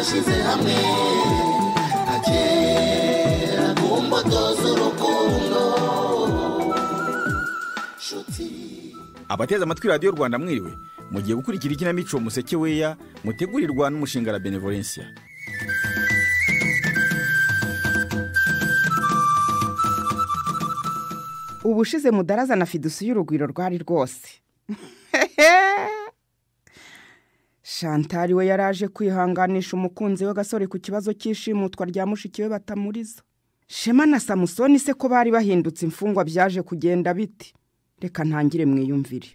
twashyize hamwe agera ku mbuto z'urukundo. Abateze amatwi Radio Rwanda mwiriwe, mugiye gukurikira ikinamico Museke Weya mutegurirwa n'umushinga la Benevolencia. Ubushize Mudaraza na Fidusi y'urugwiro rwari rwose. Chantal we yaraje kwihanganisha umukunzi we Gasore ku kibazo cy'ishimutwa rya mushiki we Batamuriza. Shema na Samusoni se ko bari bahindutse imfungwa byaje kugenda biti. Reka ntangire mwiyumvire.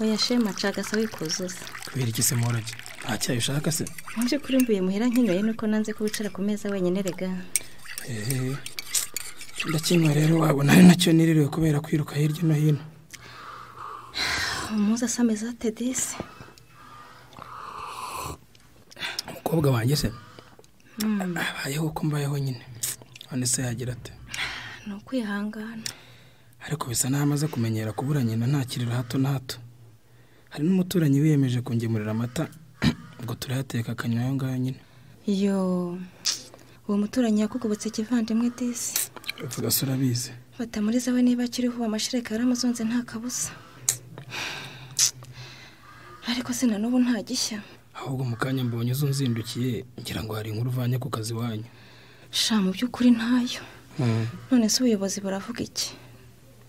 Oya Shema cagasa wikuzuza. Kubera iki se morage? Ntacyayo ushaka se? Nje kuri mbuye muhira nkinyoye nuko nanze kubicara ku meza wenyene rega. Ndakinywa rero wabona ari nacyo niririwe kubera kwiruka hirya no hino. Umuza sameza tedese. Umukobwa wanjye se? Abayeho ko mbayeho nyine. None se yagira ate? No kwihangana. Ariko bisa n'amaze kumenyera kubura nyina ntakirira hato na hato. Hari n'umuturanyi wiyemeje kungemurira amata ngo turayateka akanyayo ngayo nyine. Yo. Uwo muturanyi yakugobotse kivandimwe disi. Uvuga sura bize. Batamuriza we niba kiriho amashireka yaramuzonze nta kabusa. Ariko sina n'ubu nta gishya. Ahubwo mukanya mbonye uzunzindukiye ngira ngo hari inkuru uvanye ku kazi wanyu. Sha mu by'ukuri ntayo. None se ubuyobozi buravuga iki?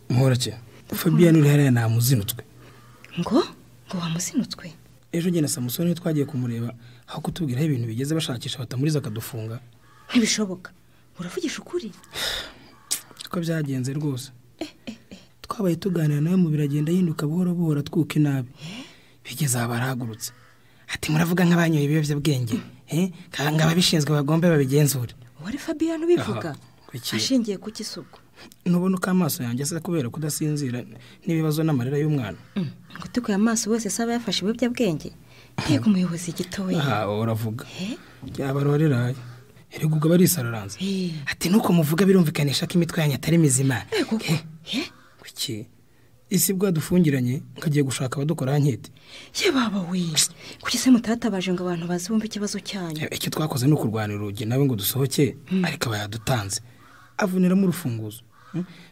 Muhorake. Fabian uri hariya namuzinutswe. Ngo wamuzinutswe? Ejo njye na Samusoni twagiye kumureba aho kutubwira ibintu bigeze bashakisha Batamuriza akadufunga. Ntibishoboka. Uravugisha ukuri? Ko byagenze rwose. Twabaye tuganira nawe mu biragenda hinduka buhoro buhoro twuke nabi. Bigeze abaragurutse. Ati muravuga nk'abanyoye ibiyobyabwenge. Kanga babishinzwe bagombe babigenzure. Wari Fabian ubivuga? Ashingiye ku kisugo. Nubona uko amaso yanjye asa kubera kudasinzira n'ibibazo n'amarira y'umwana. Ngo tukuye amaso wese saba yafashe ibiyobyabwenge. Ntego umuyobozi gitowe. Uravuga. Yabaroreraye. Erego ubwo barisararanze. Ati nuko muvuga birumvikanisha ko imitwe yanyu atari mizima. Kuki? Isi bwa dufungiranye nkagiye gushaka abadukora nkete. Ye baba we. Kuki se mutatabaje ngo abantu bazumva ikibazo cyanyu? Icyo twakoze no kurwanira urugi nawe ngo dusohoke ariko bayadutanze. Avunira mu rufunguzo.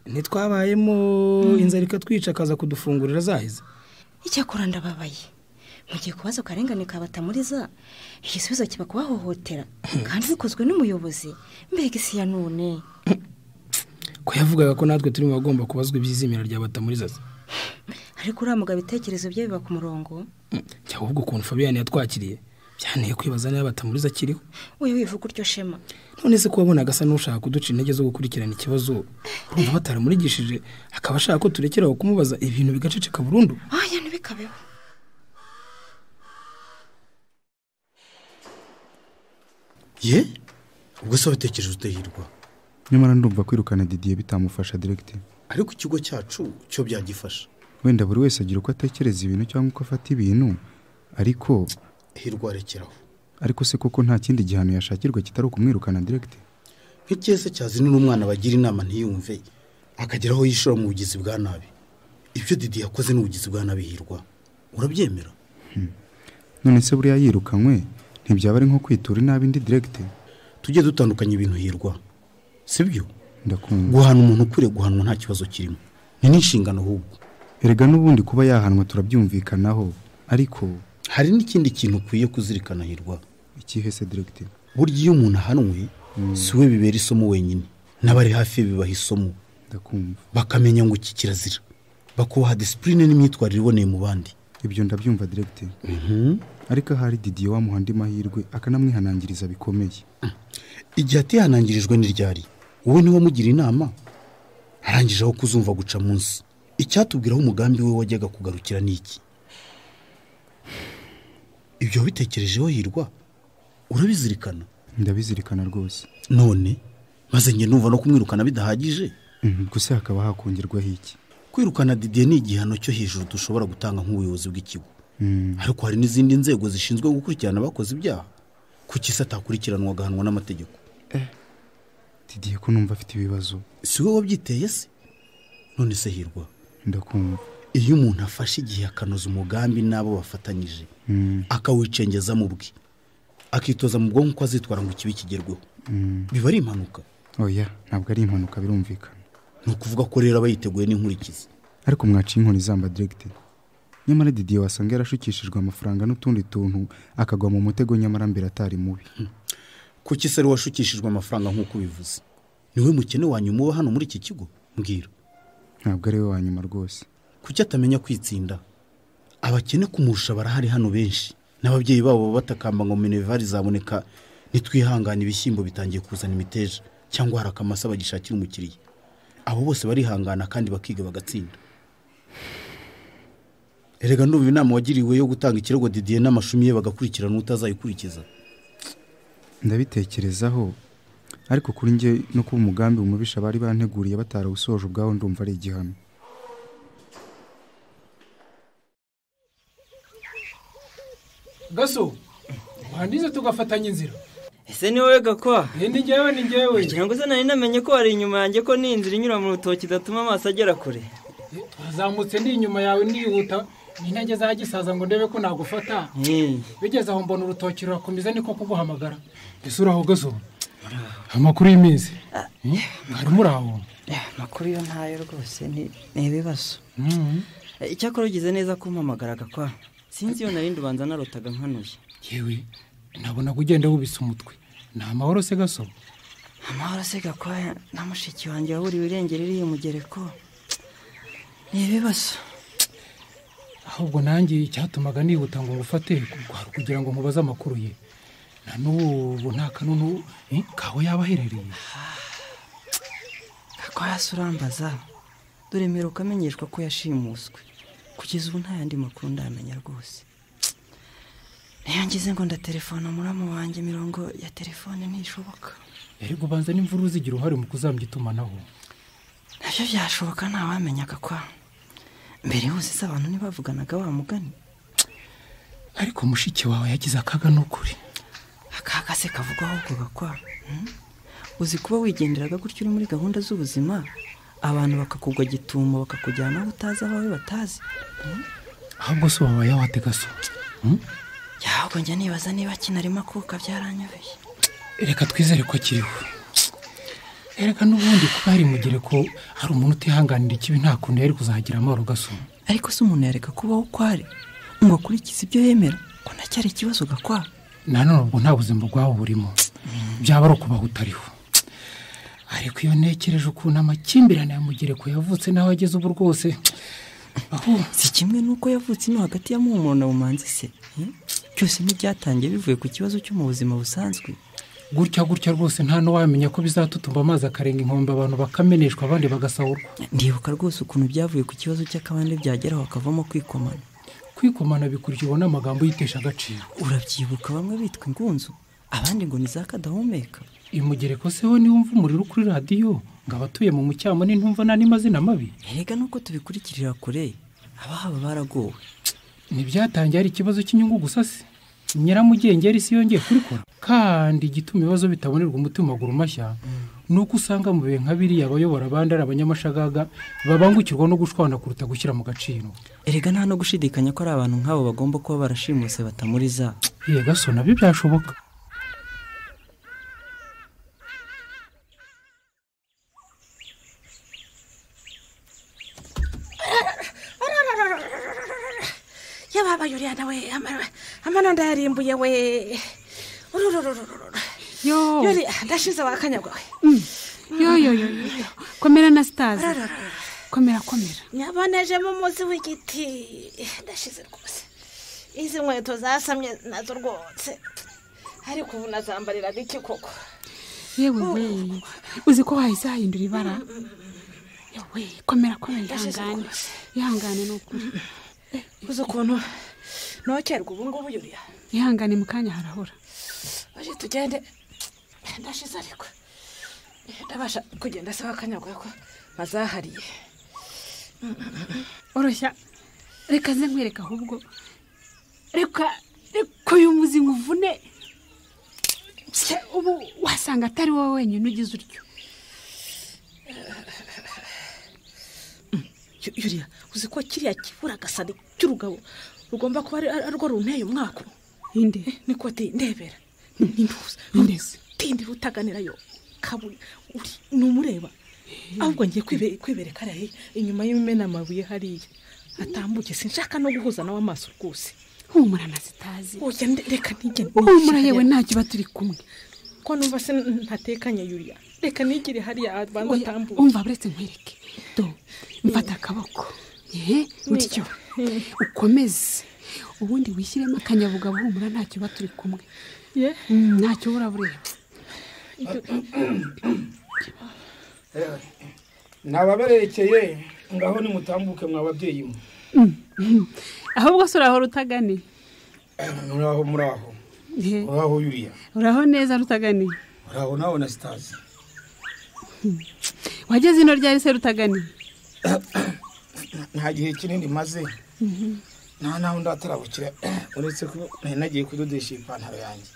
Nitwabayemo inzara ikatwica akaza kudufungurira zahize. Icyakora ndababaye. Mugiye kubaza karengane ka Batamuriza. Igisubizo kiba kubahohotera kandi bikozwe n'umuyobozi. Mbega isi ya none. Ko yavugaga ko natwe turi mu bagomba kubazwa ibyizimira rya Batamuriza. Ariko uramuga bitekerezo bye biba ku murongo. Cyahubwo ukuntu Fabian yatwakiriye byanteye kwibaza niba Batamuriza kiriho. Oya wivuga uryo Shema. None se ko wabona gasa n'ushaka kuduca intege zo gukurikirana ikibazo. Urumva bataramurigishije akaba ashaka ko turekeraho kumubaza ibintu bigaceceka burundu. Aya ntibikabeho. Ye? Ubwo se bitekereje utahirwa. Nyamara ndumva kwirukana Didier bitamufasha direct. Ariko ikigo cyacu cyo byagifasha. Wenda buri wese agira uko atekereza ibintu cyangwa uko afata ibintu. Ariko Hirwa rekeraho. Ariko se koko nta kindi gihano yashakirwa kitari ukumwirukana direct. Nk'icyese cyazi n'umwana bagira inama ntiyumve akageraho yishora mu bugizi bwa nabi. Ibyo Didier yakoze n'ubugizi bwa nabi Hirwa. Urabyemera? None se buriya yirukanywe ntibyaba ari nko kwitura inabi ndi direct. Tujye dutandukanya ibintu Hirwa. Sibyo? Ndakumva. Guhana umuntu kure guhanwa nta kibazo kirimo. Ni n'inshingano ahubwo. Erega n'ubundi kuba yahanwa turabyumvikanaho. Ariko hari n'ikindi kintu ukwiye kuzirikana Hirwa. Ikihe se direct? Burya iyo umuntu ahanwe siwe bibera isomo wenyine. N'abari hafi bibaha isomo. Ndakumva. Bakamenya ngo iki kirazira. Bakubaha discipline n'imyitwarire iboneye mu bandi. Ibyo ndabyumva direct. Ariko hari Didier wamuhandi mahirwe akanamwihanangiriza bikomeye. Igihe atihanangirijwe n'iryari. Wowe niwe mugira inama. Arangije aho kuzumva guca munsi. Icyatubwiraho umugambi we wajyaga kugarukira niki? Ibyo bitekerejeho Hirwa. Urabizirikana? Ndabizirikana rwose. None maze nge numva no kumwirukana bidahagije. Gusa hakaba hakongerwaho iki? Kwirukana Didier ni igihano cyo hejuru dushobora gutanga nk'ubuyobozi bw'ikigo. Ariko hari n'izindi nzego zishinzwe gukurikirana abakoze ibyaha. Kuki se atakurikiranwa agahanwa n'amategeko? Didier ko numva afite ibibazo. Si wowe wabyiteye se? None se Hirwa. Ndakumva. Iyo umuntu afashe igihe akanoza umugambi nabo bafatanyije akawicengeza mu bwe akitoza mu bwonko ko azitwara ngo ikibi kigerweho biba ari impanuka. oya ntabwo ari impanuka birumvikana. ni ukuvuga ko rero aba yiteguye n'inkurikizi. ariko mwaciye inkoni zamba Directeur. nyamara Didier wasanga yarashukishijwe amafaranga n'utundi tuntu akagwa mu mutego nyamara mbere atari mubi. kuki se washukishijwe amafaranga nk'uko bivuze? niwe mukene wanyu muba hano muri iki kigo mbwira. ntabwo ari we wanyuma rwose. kuki atamenya kwitsinda? abakene kumurusha barahari hano benshi, n'ababyeyi babo batakamba ngo minervari zaboneka nitwihangana ibishyimbo bitangiye kuzana imiteja cyangwa hari akamasa bagishakira umukiriya. abo bose barihangana kandi bakiga bagatsinda. erega ndumva inama wagiriwe yo gutanga ikirego Didier n'amashumi ye bagakurikirana utazayikurikiza. ndabitekerezaho ariko kuri njye no kuba umugambi umubisha bari banteguriye batarawusoje ubwaho ndumva ari igihano. Gaso wandize tugafatanya inzira. Ese ni wowe Gakwa? Ni njyewe. Kugira ngo se nari namenye ko ari inyuma yanjye ko ni inzira inyura mu rutoki datuma amaso agera kure. Twazamutse ndi inyuma yawe nihuta ninage za gisaza ngo ndebe ko nagufata. Bigeze aho mbona urutoki rurakomeza niko kuguhamagara. Ese uraho Gaso? Amakuru y'imizi. Ari muraho. Makuru yo ntayo rwose ni ibibazo. Icyakora ugize neza kumpamagara Gakwa. Sinzi yo narindi ubanza narotaga nkanuye. Yewe nabona kugenda wubisa umutwe. Ni amahoro se Gaso? Amahoro se Gakwa na mushiki wanjye waburiwe irengero iri mugereko. Ni ibibazo. Ahubwo nanjye cyatumaga nihuta ngo ngufate kugira ngo nkubaze amakuru ye. Na n'ubu nta kanunu kaho yaba aherereye. Gakwa yasurambaza. Dore mperuka amenyeshwa ko yashimuswe. Kugeza ubu nta yandi makuru ndamenya rwose. Ntiyangize ngo ndatelefona muramu wanjye mirongo ya telefone ntishoboka. Erega ubanza n'imvuru zigira uruhare mu kuzambya itumanaho. Nabyo byashoboka ntawamenya Gakwa. Mbere hose se abantu ntibavuganaga wa mugani. Ariko mushiki wawe yagize akaga n'ukuri. Akaga se kavugwaho ko Gakwa. Uzi kuba wigenderaga gutyo uri muri gahunda z'ubuzima, abantu bakakugwa gitumo bakakujyana aho utazi aho batazi. Ahubwo se wabaye wate Gaso? Yahubwo njye nibaza niba kinarimo kuka byaranyobeye. Reka twizere ko kiriho. Erega n'ubundi kuba ari mugire ko hari umuntu utihanganira ikibi nta kuntu yari kuzagira amahoro Gaso. Ariko se umuntu yareka kubaho kwari ngo akurikize ibyo yemera ko nacyari ikibazo Gakwa. Nanone ubwo nta buzima bwaho burimo. Byaba ari kubaho utariho. Ariko iyo nekereje ukuntu amakimbirane yamugire ko yavutse naho ageze ubu rwose. Aho si kimwe nuko yavutse no hagati ya Muhumuro na Bumanzi se. Cyose n'ibyatangiye bivuye ku kibazo cyo mu buzima busanzwe. Gutya rwose nta no wamenya ko bizatutumba amazi akarenga inkombe abantu bakameneshwa abandi bagasahurwa. Ndibuka rwose ukuntu byavuye ku kibazo cy'akabande byageraho akavamo kwikomana. Kwikomana bikurikirwa n'amagambo yitesha agaciro. Urabyibuka bamwe bitwa ingunzu abandi ngo nizakadahumeka. Imugereko se ho niwumva umuriro kuri radio ngo abatuye mu mucyamo n'intumva nani mazina mabi. Erega nuko tubikurikirira kure abahaba baragowe. Nibyatangiye ari ikibazo cy'inyungu gusa se. Nyiramugengeri si yongeye kurikora kandi gituma ibibazo bitabonerwa umutima maguru mashya nuko usanga mu bihe nka biriya abayobora abandi ari abanyamashagaga babangukirwa no gushwana kuruta gushyira mu gaciro. Erega nta no gushidikanya ko ari abantu nk'abo bagomba kuba barashimuse batamuriza. Yega so nabyo byashoboka. Yababa Yuriya nawe amananda yarimbuye we. Yo. Yuri ndashize wakanyagwa we. Yo. Komera na Stars. Komera. Nyaboneje mu muzi w'igiti. Ndashize rwose. Izi nkweto zasamye nazo rwose. Ariko ubu nazambarira biki koko. Yewe we. Uzi ko wahise hahindura ibara. Yewe komera ihangane n'ukuri. Uzi ukuntu nokerwa ubu ngubu Yuriya. Ihangane mu kanya harahora. Baje tugende. Ndashize ariko. Ndabasha kugenda se wakanyagwa ko bazahariye. Oroshya. Reka ze nkwereka ahubwo. Reka uyu muzi nkuvune. Ubu wasanga atari wowe wenyine ugize utyo. Yuriya uzi ko kiriya kibura gasani cy'urugabo rugomba kuba ari rwo runteye umwaka. Inde niko ati ndebera Ntuza tindi rutaganira yo kabuye uri numureba ahubwo ngiye kwibereka ari inyuma y'imena amabuye hariya atambuke sinshaka no guhuza nawe amaso rwose. Humura nazitazi. Oya reka ntige. Humura yewe ntacyo baturi kumwe. Ko numva se ntatekanye Yulia. Reka nigire hariya abanza atambuke. Umva buretse nkwereke. Do mfata akaboko. Utyo ukomeze ubundi wishyiremo akanyabugabo humura ntacyo baturi kumwe. Ntacyo burabure. Nababerekeye ngaho nimutambuke mwababyeyi mwe. Ahubwo se uraho Rutagani? Uraho Yulia. Uraho neza Rutagani? Uraho nawe na Stasi. Wageze ino ryari se Rutagani? Nta gihe kinini maze. Naho ndatarabukira uretse ko nagiye kudodesha ipantaro yanjye.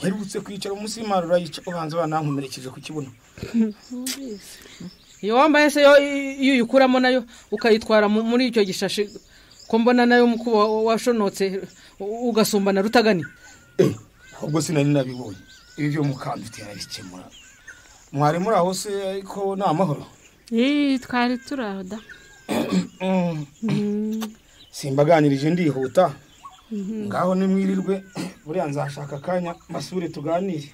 Herutse kwicara umunsi marura yica ubanza banankomerekeje ku kibuno. Iyo wambaye se iyo uyikuramo nayo ukayitwara muri icyo gishashi ko mbona nayo mukuba washonotse ugasumbana Rutagani. Ahubwo sinari nabibonye. Ibi byo mukandute yarikemura. Mwari muri aho se ariko na amahoro. Twari turaho da. Simbaganirije ndihuta. Ngaho nimwirirwe buriya nzashaka akanya masubire tuganire.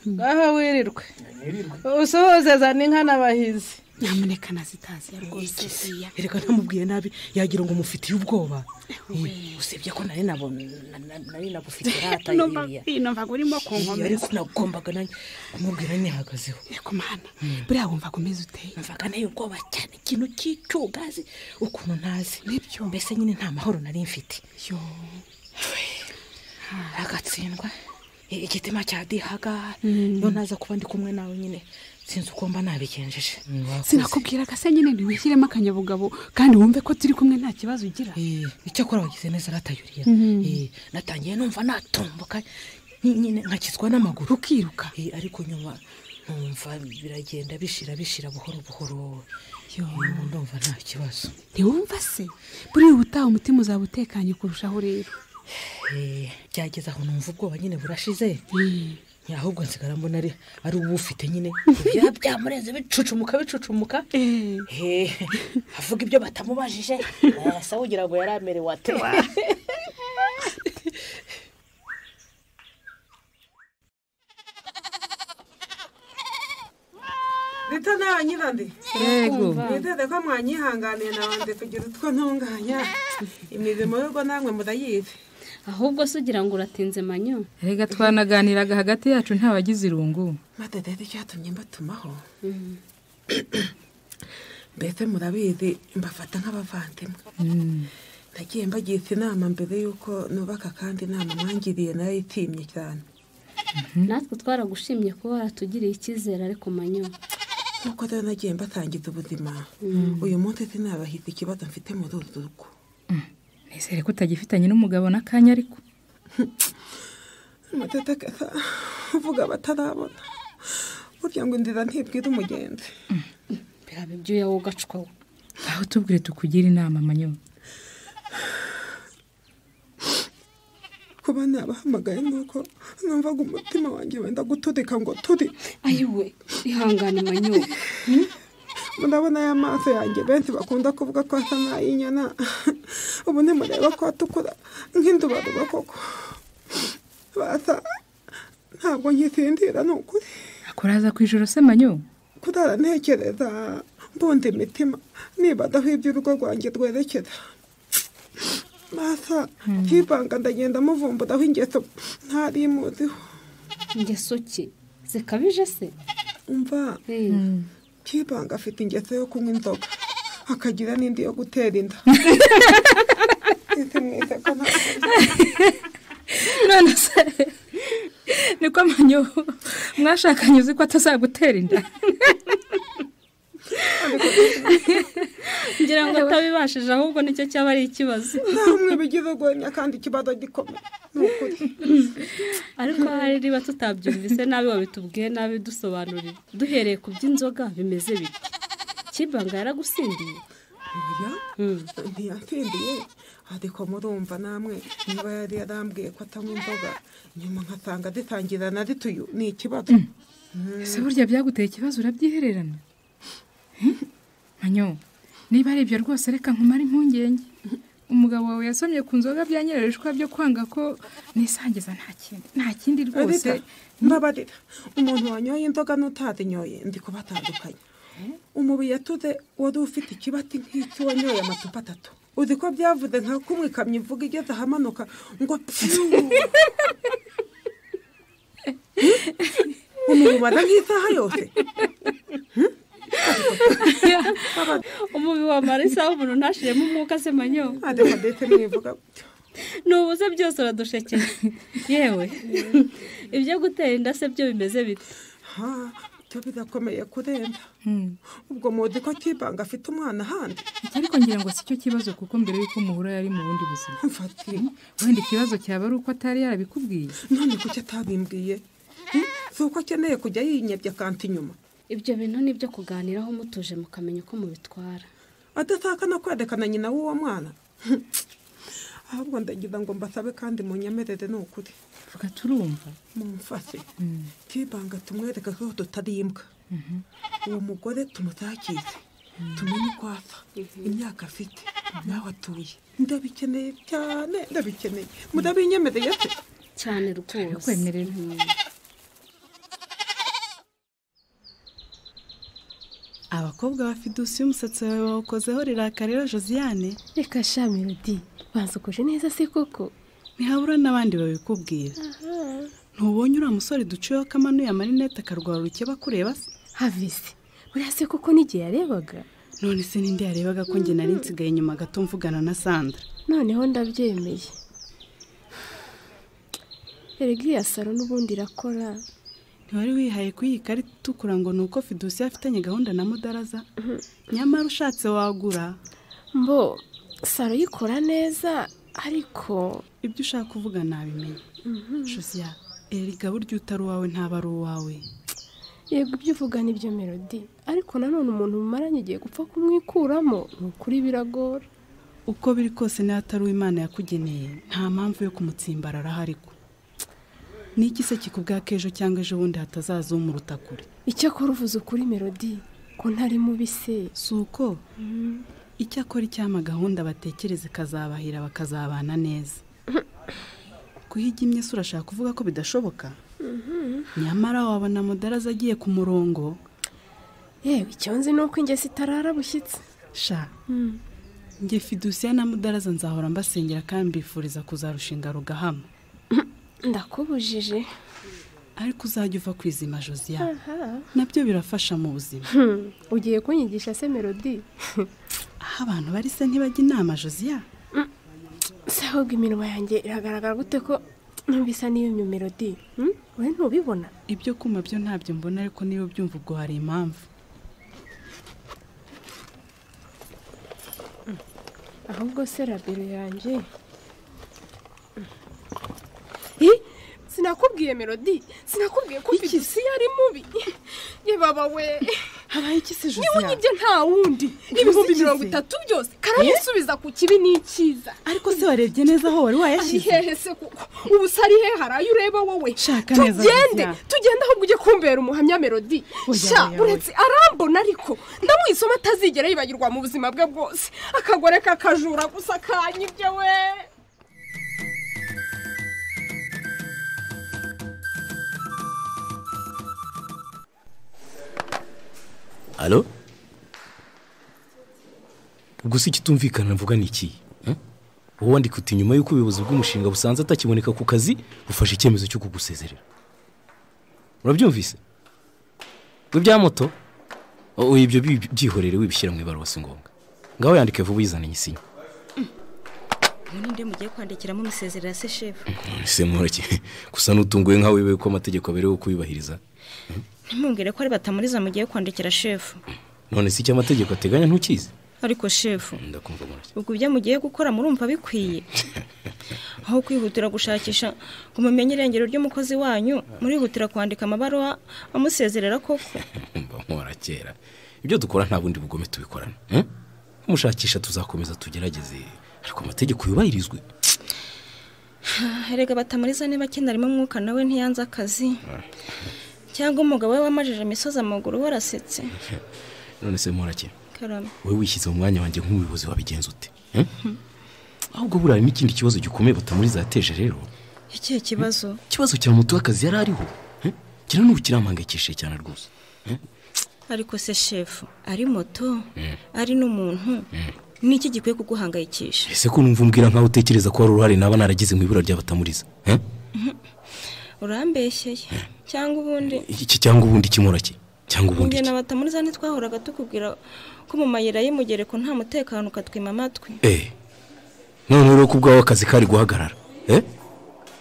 Ngaho wirirwe. Usohozeza n'inka n'abahizi. Nyamuneka nazitazi rwose siya. Ereka ntamubwiye nabi yagira ngo mufitiye ubwoba. Usebye ko nari nabufite rata Yulia. Numva urimo konkomeza. Ariko nagombaga nanjye kumubwira nihagazeho. Eko mana. Buriya wumva komeza uteye. Mvaga nayo ubwoba cyane ikintu cy'icugazi ukuntu ntazi. Nibyo. Mbese nyine nta mahoro nari mfite. Agatsindwa. Igitima cyadihaga. Yo naza kuba ndi kumwe nawe nyine. Sinzi uko mba nabigenjeje. Sinakubwiraga se nyine ntiwishyiremo akanyabugabo kandi wumve ko turi kumwe nta kibazo ugira. Icyo akora wagize neza rata Yulia. Natangiye numva natomboka nyine nkakizwa n'amaguru ukiruka. Ariko nyuma numva biragenda bishira buhoro buhoro. Ndumva nta kibazo. Ntiwumva se buri ubutaha umutima uzaba utekanye kurushaho rero. Byageze aho numva ubwoba nyine burashize. Ahubwo nsigara mbona ari ubufite nyine byamureze bicucumuka avuga ibyo batamubajije asa ugira ngo yaramerewe ate. Rita nawe nyirande. Yego. Niteze ko mwanyihanganiye nabanje kugira utwo ntunganya. Imirimo y'urugo namwe murayizi. Ahubwo se ugira ngo uratinze manyo. Rega twanaganiraga hagati yacu ntabagize irungu. Matedede cyatumye mbatumaho. Mbese murabizi mbafata nk'abavandimwe. Nagiye mbagize inama mbere yuko nubaka kandi inama mwangiriye nayo itimye cyane. Natwe twaragushimye ko waratugiriye icyizere ariko manyo. Nuko rero nagiye mbatangiza ubuzima. Uyu munsi sinabahize ikibazo mfite mu rugo. Nizere ko utagifitanye n'umugabo n'akanya ariko. Matetekesa uvuga batarabona. Burya ngo inzira ntibwira umugenzi. Birabe ibyo yawo gacwaho. Aho tubwire tukugira inama manyo. Kuba nabahamagaye nuko numvaga umutima wanjye wenda guturika ngo turi. Ayiwe ihangane manyo. Murabona ya maso yanjye benshi bakunda kuvuga ko asa nk'ay'inyana. Ubu ntimureba ko atukura nk'indubaruba koko. Basa ntabwo nkisindira ni ukuri. Akuraza ku ijoro se manyo. Kurara ntekereza mbundi imitima niba daho iby'urugo rwanjye rwerekeza. Basa kibanga ndagenda muvumburaho ingeso ntari muziho. Ingeso ki? Zikabije se? Umva. Kibanga afite ingeso yo kunywa inzoga akagira n'indi yo gutera inda. None se niko manyo mwashakanye uzi ko atazagutera inda. Ngira ngo atabibashije ahubwo nicyo cyaba ari ikibazo. Namwe bigize gwenya kandi ikibazo gikomeye. Nukuri. Ariko hari riba tutabyumvise nabi wabitubwiye nabi dusobanurira. Duhereye ku by'inzoga bimeze bite? Kibanga yaragusindiye. Oya. Ntiyasindiye ariko murumva namwe niba yari yarambwiye ko atanywa inzoga nyuma nkasanga ditangirana rituyu ni ikibazo. ese burya byaguteye ikibazo urabyihererana? Manyo niba ari ibyo rwose reka nkumare impungenge. Umugabo wawe yasomye ku nzoga byanyerejwe byo kwanga ko nisangiza nta kindi rwose. Mbabarira umuntu wanyoye inzoga n'utazinyoye ndi kubatandukanye. Umubi yatuze wari ufite ikibati nk'iki wanyoye amacupa 3. Uzi ko byavuze nka kumwe kamye ivuga igeze ahamanuka ngo umubara nk'isaha yose. umubi wa marisa umuntu ntashiremo umwuka se Manyo. Adetse mwivuga nubuze byose uradushekeje yewe. Ibyo gutera inda se byo bimeze bite? cyo bidakomeye kurenza. Ubwo muzi ko kibanga afite umwana handi. Ariko ngira ngo sicyo kibazo kuko mbere yuko muhura yari mu bundi buzima. Wenda ikibazo cyaba ari uko atari yarabikubwiye. None kuki atabimbwiye? Suko akeneye kujya yinyebya kanti inyuma. Ibyo bintu nibyo kuganiraho mutuje mukamenya uko mubitwara. Adataka no kwerekana nyina w'uwo mwana. Ahubwo ndagira ngo mbasabe kandi munyemerere n'ukuri. Vuga turumva. Mumfase. Kibanga tumwereka ko tutarimbwa. Uwo mugore tumutakire. Tumenye ko asa. Imyaka afite. Nawe atuye. Ndabikeneye cyane, ndabikeneye. Mudabinyemereye se? Cyane rwose. Kwemerera. Abakobwa ba Fidusi umusatsi wawe bawukozeho rirakarira Josiane. Reka sha Melody, bansukuje neza se koko. Ntihabura n'abandi babikubwira. Ntubonye uriya musore duciyeho kamanuye amarinete akarwara urukeba kureba se? Havise, buriya se koko n'igihe yarebaga? None se ninde yarebaga ko njye nari nsigaye inyuma gato mvugana na Sandra? Noneho ndabyemeye. Erega saro n'ubundi irakora. Ntiwari wihaye kuyika ari tukura ngo nuko Fidusi afitanye gahunda na Mudaraza. Nyamara ushatse wagura. Mbo saro yikora neza ariko ibyo ushaka kuvuga nabimenye. Josia, erega buryo utari wawe ntaba ari uwawe. Yego ibyo uvuga nibyo Melody, ariko nanone umuntu mumaranye igiye gupfa kumwikuramo nukuri biragora. Uko biri kose ni atari Imana yakugeneye, nta mpamvu yo kumutsimbarara hariko. Niki se kikubwa kejo cyangwa ejo bundi hatazaza umuruta kure? Icyo akora uvuze ukuri Melody, ko ntari mubise. Suko. Icyo akora icyama gahunda batekereze kazabahira bakazabana neza. Kuhigimye se urashaka kuvuga ko bidashoboka? Nyamara wabona Mudaraza agiye ku murongo. Yewe icyo nzi nuko inge sitarara bushyitse. Sha. Nge Fidusi na Mudaraza nzahora mbasengera kandi mbifuriza kuzarushinga rugahama. Ndakubujije. Ariko uzajya uva kwizima Josia. Nabyo birafasha mu buzima. Ugiye kunyigisha se Melody? Abantu bari se ntibajya inama Josia? Sahubwo iminwa yanjye iragaragara gute ko numvisa niyo Melody? Wowe ntubibona? Ibyo kuma byo ntabyo mbona ariko niyo byumva ubwo hari impamvu. Ahubwo se rabiro yanjye. Sinakubwiye Melody, sinakubwiye ko Fidusi yari mubi. Ye baba we. Habaye iki se Josia? Niwe nyibye nta wundi. Ibihumbi 30 byose. Karayisubiza ku kibi n'ikiza. Ariko se warebye neza aho wari wayashyize? Hehe se kuko. Ubu sari he harayo ureba wowe. Shaka neza. Tugende ahubwo uje kumbera umuhamya Melody. Sha uretse arambona ariko ndamwisoma atazigera yibagirwa mu buzima bwe bwose. Akagore kakajura gusa kanyibye we. Allo? Ubwo si kitumvikana mvuga niki? Wowe wandika uti nyuma y'uko ubuyobozi bw'umushinga busanze atakiboneka ku kazi ufashe icyemezo cyo kugusezerera. Urabyumvise? Ibya moto? Ibyo byihorere wibishyira mu ibaruwa si ngombwa. Ngaho yandike vuba uyizane nyisinya. Ninde mugiye kwandikiramo umusezerera se chef? Se mureke gusa nutunguye nka wewe ko amategeko aberewe kuyubahiriza. Ntimubwire ko ari batamuriza mugiye kwandikira chef. None si cy'amategeko ateganya ntukize? Ariko chef, ndakumva mureke. Ubwo bya mugiye gukora murumva bikwiye. Aho kwihutira gushakisha ngo mumenye irengero ry'umukozi wanyu, murihutira kwandika amabaruwa amusezerera koko. Nkora kera. Ibyo dukora nta bundi bugome tubikorana. Umushakisha tuzakomeza tugerageze ariko amategeko yubahirizwe. Erega Batamuriza niba kinarimo umwuka nawe ntiyanze akazi cyangwa umugabo we wamajije imisozi amaguru warasetse. None se Morake, Karame, wowe wishyize mu mwanya wanjye nk'umuyobozi wabigenza ute? Ahubwo burarimo ikindi kibazo gikomeye Batamuriza yateje rero. Ikihe kibazo? Ikibazo cya moto y'akazi yari ariho. Kira n'ubu kirampangayikishije cyane rwose. Ariko se shefu, ari moto, ari n'umuntu, niki gikwiye kuguhangayikisha? Ese ko numva umbwira nkaho utekereza ko ari uruhare naba naragize mu ibura rya Batamuriza? Urambeshyeye cyangwa ubundi? Iki cyangwa ubundi Kimurake? Cyangwa ubundi? Njye na Batamuriza ntitwahoraga tukubwira ko mu mayira y'umugereko nta mutekano ukatwima amatwi. None rero kubwaho akazi kari guhagarara.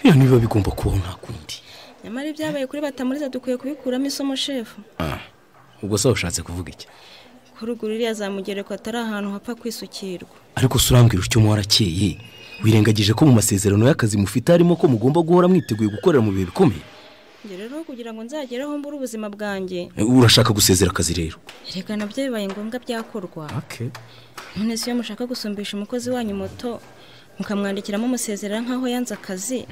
Bino niba bigomba kubaho nta kundi. Nyamara ibyabaye kuri Batamuriza dukwiye kubikuramo isomo shefu. Ubwo se ushatse kuvuga iki? Kurugurira yazamugereko atari ahantu hapfa kwisukirwa. Ariko surambwira icyo mwarakeye. Wirengagije ko mu masezerano y'akazi mufite harimo ko mugomba guhora mwiteguye gukorera mu bihe bikomeye. Nge rero kugira ngo nzageraho mbura ubuzima bwanjye. Urashaka gusezera akazi rero? Reka nabyo bibaye ngombwa byakorwa. None se iyo mushaka gusumbisha umukozi wanyu moto mukamwandikiramo umusezerera nkaho yanze akazi,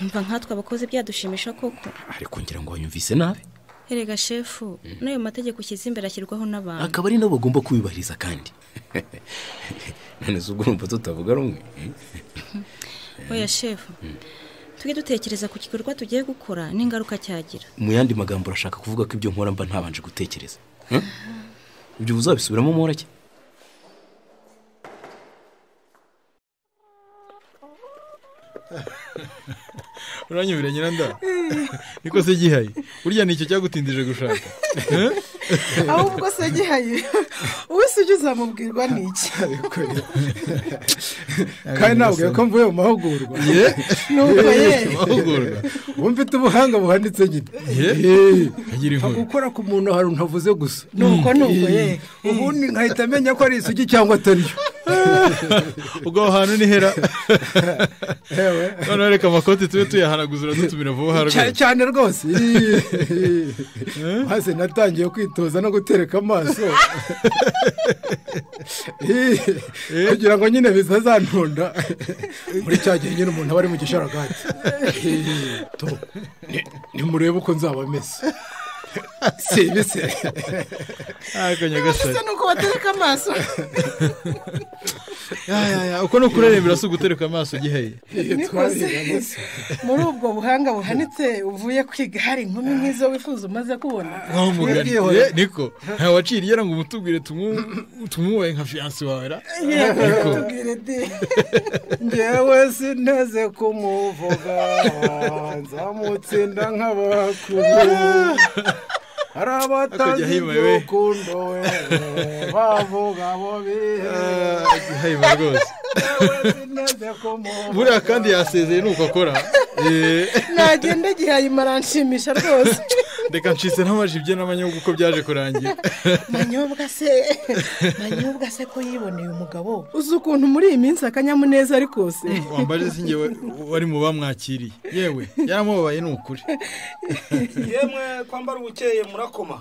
mva nkatwe abakozi byadushimisha koko. Ariko ngira ngo wanyumvise nabi. Erega shefu, nayo mategeko ushyize imbere ashyirwaho n'abantu. Akaba ari nabo bagomba kubibahiriza kandi. None se ubwo urumva tutavuga rumwe? Oya shefu, tujye dutekereza ku gikorwa tugiye gukora n'ingaruka cyagira. Mu yandi magambo urashaka kuvuga ko ibyo nkora mba ntabanje gutekereza? Ibyo uzabisubiramo Morake? Uranyumvira Nyiranda? Niko se Gihaye, burya nicyo cyagutindije gushaka. Ahubwo se Gihaye, wese ujye uzamubwirwa n'iki? Kandi ntabwo ko mvuye mu mahugurwa. Nuko ye mahugurwa. Wumvite ubuhanga buhanitse nyine. Agira inkuru. Gukora ku muntu hari ntavuze gusa. Nuko ye. Ubundi nkahita menya ko ari isugi cyangwa atari yo. Ubwo hantu ni hera. None reka amakoti tube tuyahanaguzura dutumira vuba harwe. Cyane rwose. Hase natangiye kwitoza no gutereka amaso. Kugira ngo nyine bizazantunda. Muri cyagiye nyine umuntu aba ari mu gisharagati. Ni murebe uko nzaba mese. Sibise. Akanyagasari. Nuko batereka amaso. Uko no kurerembera so gutereka amaso Gihaye. Muri ubwo buhanga buhanitse uvuye kwiga hari inkumi nk'izo wifuza umaze kubona. Niko nta waciriye ngo umutubwire tumuwe nka fiancé wawe ra. Tubwire de. Ngewe sineze kumuvuga nzamutsinda nk'abakuru. Arabatangiye urukundo we bavuga bo Gihaye rwose. Buriya kandi yasezeye nuko akora. Nagende Gihaye maranshimisha rwose. Reka ncise ntamajibye n'amanyobwa uko byaje kurangira. Manyobwa se ko yiboneye umugabo. Uzi ukuntu muri iyi minsi akanyamuneza ari kose. Wambaje singe wari mu bamwakiriye. Yewe yaramubabaye n'ukuri. Yemwe kwambara ubukeye murakoma.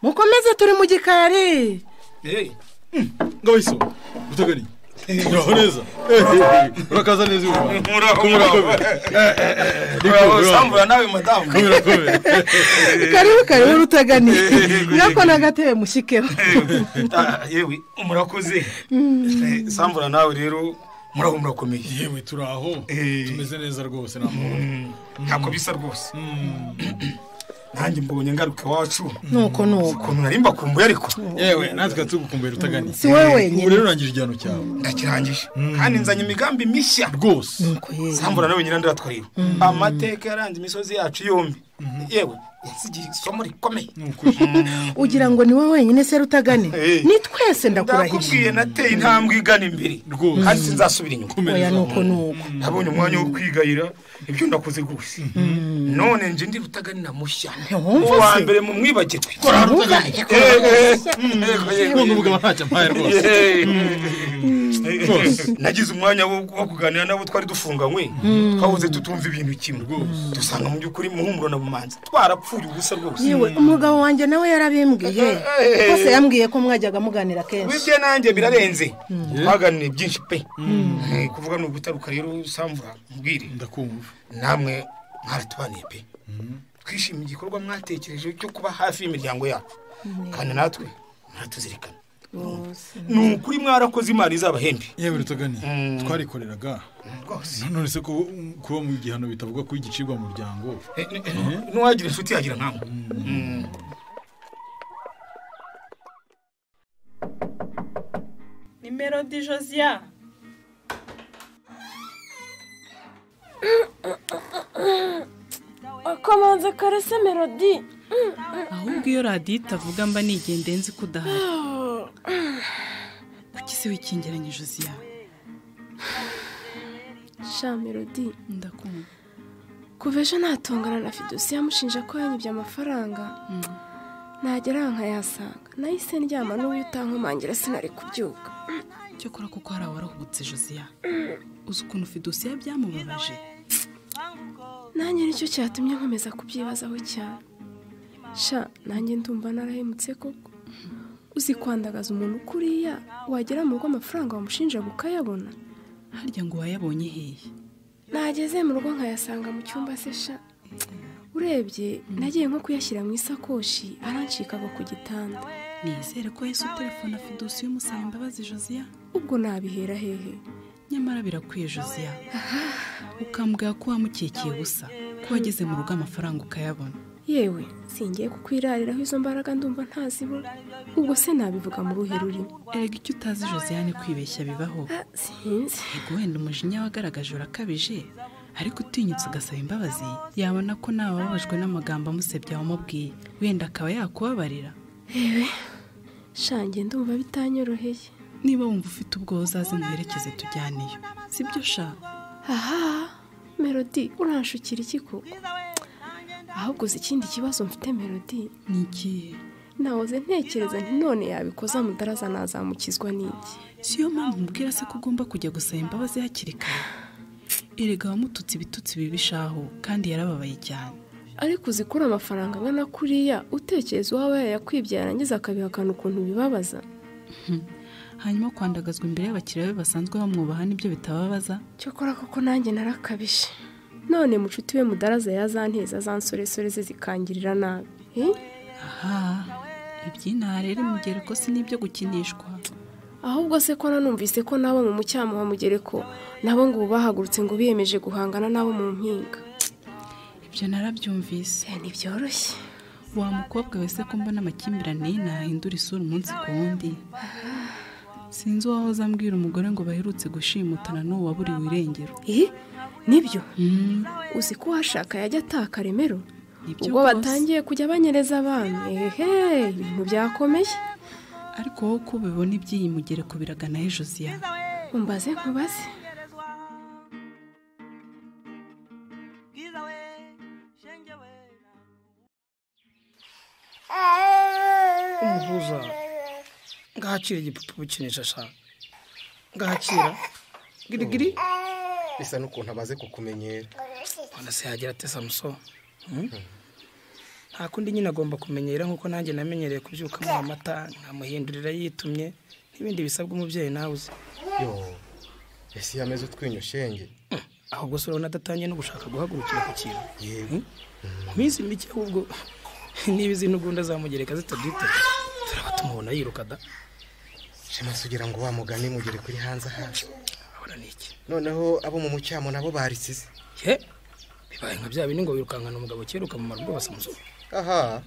Mukomeze turi mu gikari. Ngo iso utagari. Uraho neza. Urakaza neza ubu. Muraho. Sambura nawe madamu. Karibu rutagani. Ngako nagateye mushikeho. Yewe murakoze. Sambura nawe rero murakomeye. Yewe turaho. Tumeze neza rwose ntako bisa rwose. Nanjye mbonye ngaruka wacu. Nuko ukuntu narimba kumbuye ariko. Yewe natwe tugukumbuye rutagani. Si wewe wenyine. Rero urangije igihano cyawe. Ndakirangije. Kandi nzanye imigambi mishya rwose. Sambura nawe Nyiranda yatwariwe. Amateka yaranze imisozi yacu yombi. Yewe yasigiye isomo rikomeye. Ugira ngo ni wowe wenyine se rutagane? Ni twese ndakurahije. Ndakubwiye nateye intambwe igana imbere. Kandi sinzasubira inyuma. Oya nuko. Nabonye umwanya wo kwigayira ibyo ndakoze rwose. None nje ndi rutagane na mushya. Uwa mbere mu mwibagirwe. Kora rutagane. Umugabo ntacyo mpaye rwose. nagize umwanya wo kuganira nabo twari dufunganywe twabuze tutumva ibintu kimwe dusanga mu by'ukuri muhumuro na bumanzi twarapfuye ubusa rwose. yewe umugabo wanjye nawe yarabimbwiye rwose yambwiye ko mwajyaga muganira kenshi. wibye nanjye birarenze twaganiriye byinshi pe kuvuga ni ugutaruka rero samvura mbwire ndakumva namwe mwaratubaniye pe twishimiye igikorwa mwatekereje cyo kuba hafi y'imiryango yacu kandi natwe muratuzirikana. ni ukuri mwarakoze imana izabahembe. yewe rutagani twarikoreraga none se kuba mu gihano bitavuga ko igicibwa mu muryango n'uwagira inshuti yagira nkamwe. ni Melody Josia. akamanza karese Melody. ahubwo iyo radiyo itavuga mba nigendeye nzi ko udahari. kuki se wikingiranye Josia? sha Melody ndakumva. kuva ejo natongana na Fidusi yamushinja ko yanyibye amafaranga nagera nkayasanga nahise ndyama n'uyu utankomangira sinari kubyuka. cyokora kuko hari awarahubutse Josia. uzi ukuntu Fidusi yabyamubabaje? nanjye nicyo cyatumye nkomeza kubyibazaho cyane. sha nanjye ndumva narahemutse koko. uzi kwandagaza umuntu kuriya wagera mu rugo amafaranga wamushinja ukayabona. harya ngo wayabonye hehe? nageze mu rugo nkayasanga mu cyumba se sha. urebye nagiye nko kuyashyira mu isakoshi arancikaga ku gitanda. nizere ko yahise utelefona Fidusi y'umusaba imbabazi Josia. ubwo nabihera hehe? nyamara birakwiye Josia. ukambwira ko wamukekeye ubusa ko wageze mu rugo amafaranga ukayabona. yewe singiye kukwirariraho izo mbaraga ndumva ntazibona. ubwo se nabivuga mu ruhe rurimo? erega icyo utazi Josia ni kwibeshya bibaho. sinzi. yego wenda umujinya wagaragaje urakabije ariko utinyutse ugasaba imbabazi yabona ko nawe wababajwe n'amagambo amusebya wamubwiye wenda akaba yakubabarira. yewe shange ndumva bitanyoroheye. niba wumva ufite ubwoba uzaze muherekeze tujyaneyo sibyo sha? aha Melody uranshukira iki koko? ahubwo uzi ikindi kibazo mfite Melody. ni ikihe? nahoze ntekereza nti none yabikoza mudaraza nazamukizwa n'iki? siyo mpamvu mubwira se ko ugomba kujya gusaba imbabazi hakiri kare. erega wamututse ibitutsi bibishaho kandi yarababaye cyane. ariko uzikura amafaranga angana kuriya utekereza uwawe yayakwibye yarangiza akabihakana ukuntu bibabaza. hanyuma kwandagazwa imbere y'abakiriya be basanzwe bamwubaha nibyo bitababaza. cyokora koko nanjye narakabije. none mucuti we mudaraza yazanteza zansoresore ze zikangirira nabi. aha iby'inaha rero mugereko si n'ibyo gukinishwa. ahubwo se ko nanumvise ko nabo mu mucyamo wa mugereko nabo ngo bahagurutse ngo biyemeje guhangana nabo mu mpinga. ibyo narabyumvise. ntibyoroshye. wa mukobwa wese ko mbona amakimbirane y'inahindura isura umunsi ku wundi. sinzi uwahoze ambwira umugore ngo baherutse gushimutana n'uwo waburiwe irengero. nibyo? uzi ko uwashaka yajya ataka remero ubwo batangiye kujya banyereza abantu. ibintu byakomeye. ariko wowe uko ubibona iby'iyi mugereko biragana he Josia? umbaze nkubaze. umuhuza ngahakira igipupe ukinisha sha. ngahakira girigiri bisa n'ukuntu amaze kukumenyera. wanda se yagira ate Samuso? nta kundi nyine agomba kumenyera nk'uko nanjye namenyereye kubyuka mu amata nkamuhindurira yitumye n'ibindi bisabwa umubyeyi nawe uzi. yo ese yameze utwinyo shenge. ahubwo se urabona adatangiye no gushaka guhagurukira ku kintu. yego mu minsi mike ahubwo niba izi ntugunda zamugereka zitabyita turaba tumubona yiruka da. shema sugira ngo wa mugani mugere kuri hanze aha. ahora niki noneho abo mu mucyamo nabo barisize. bibaye nka bya bindi ngo wirukankana umugabo cyeruka mu marwo basamuso. aha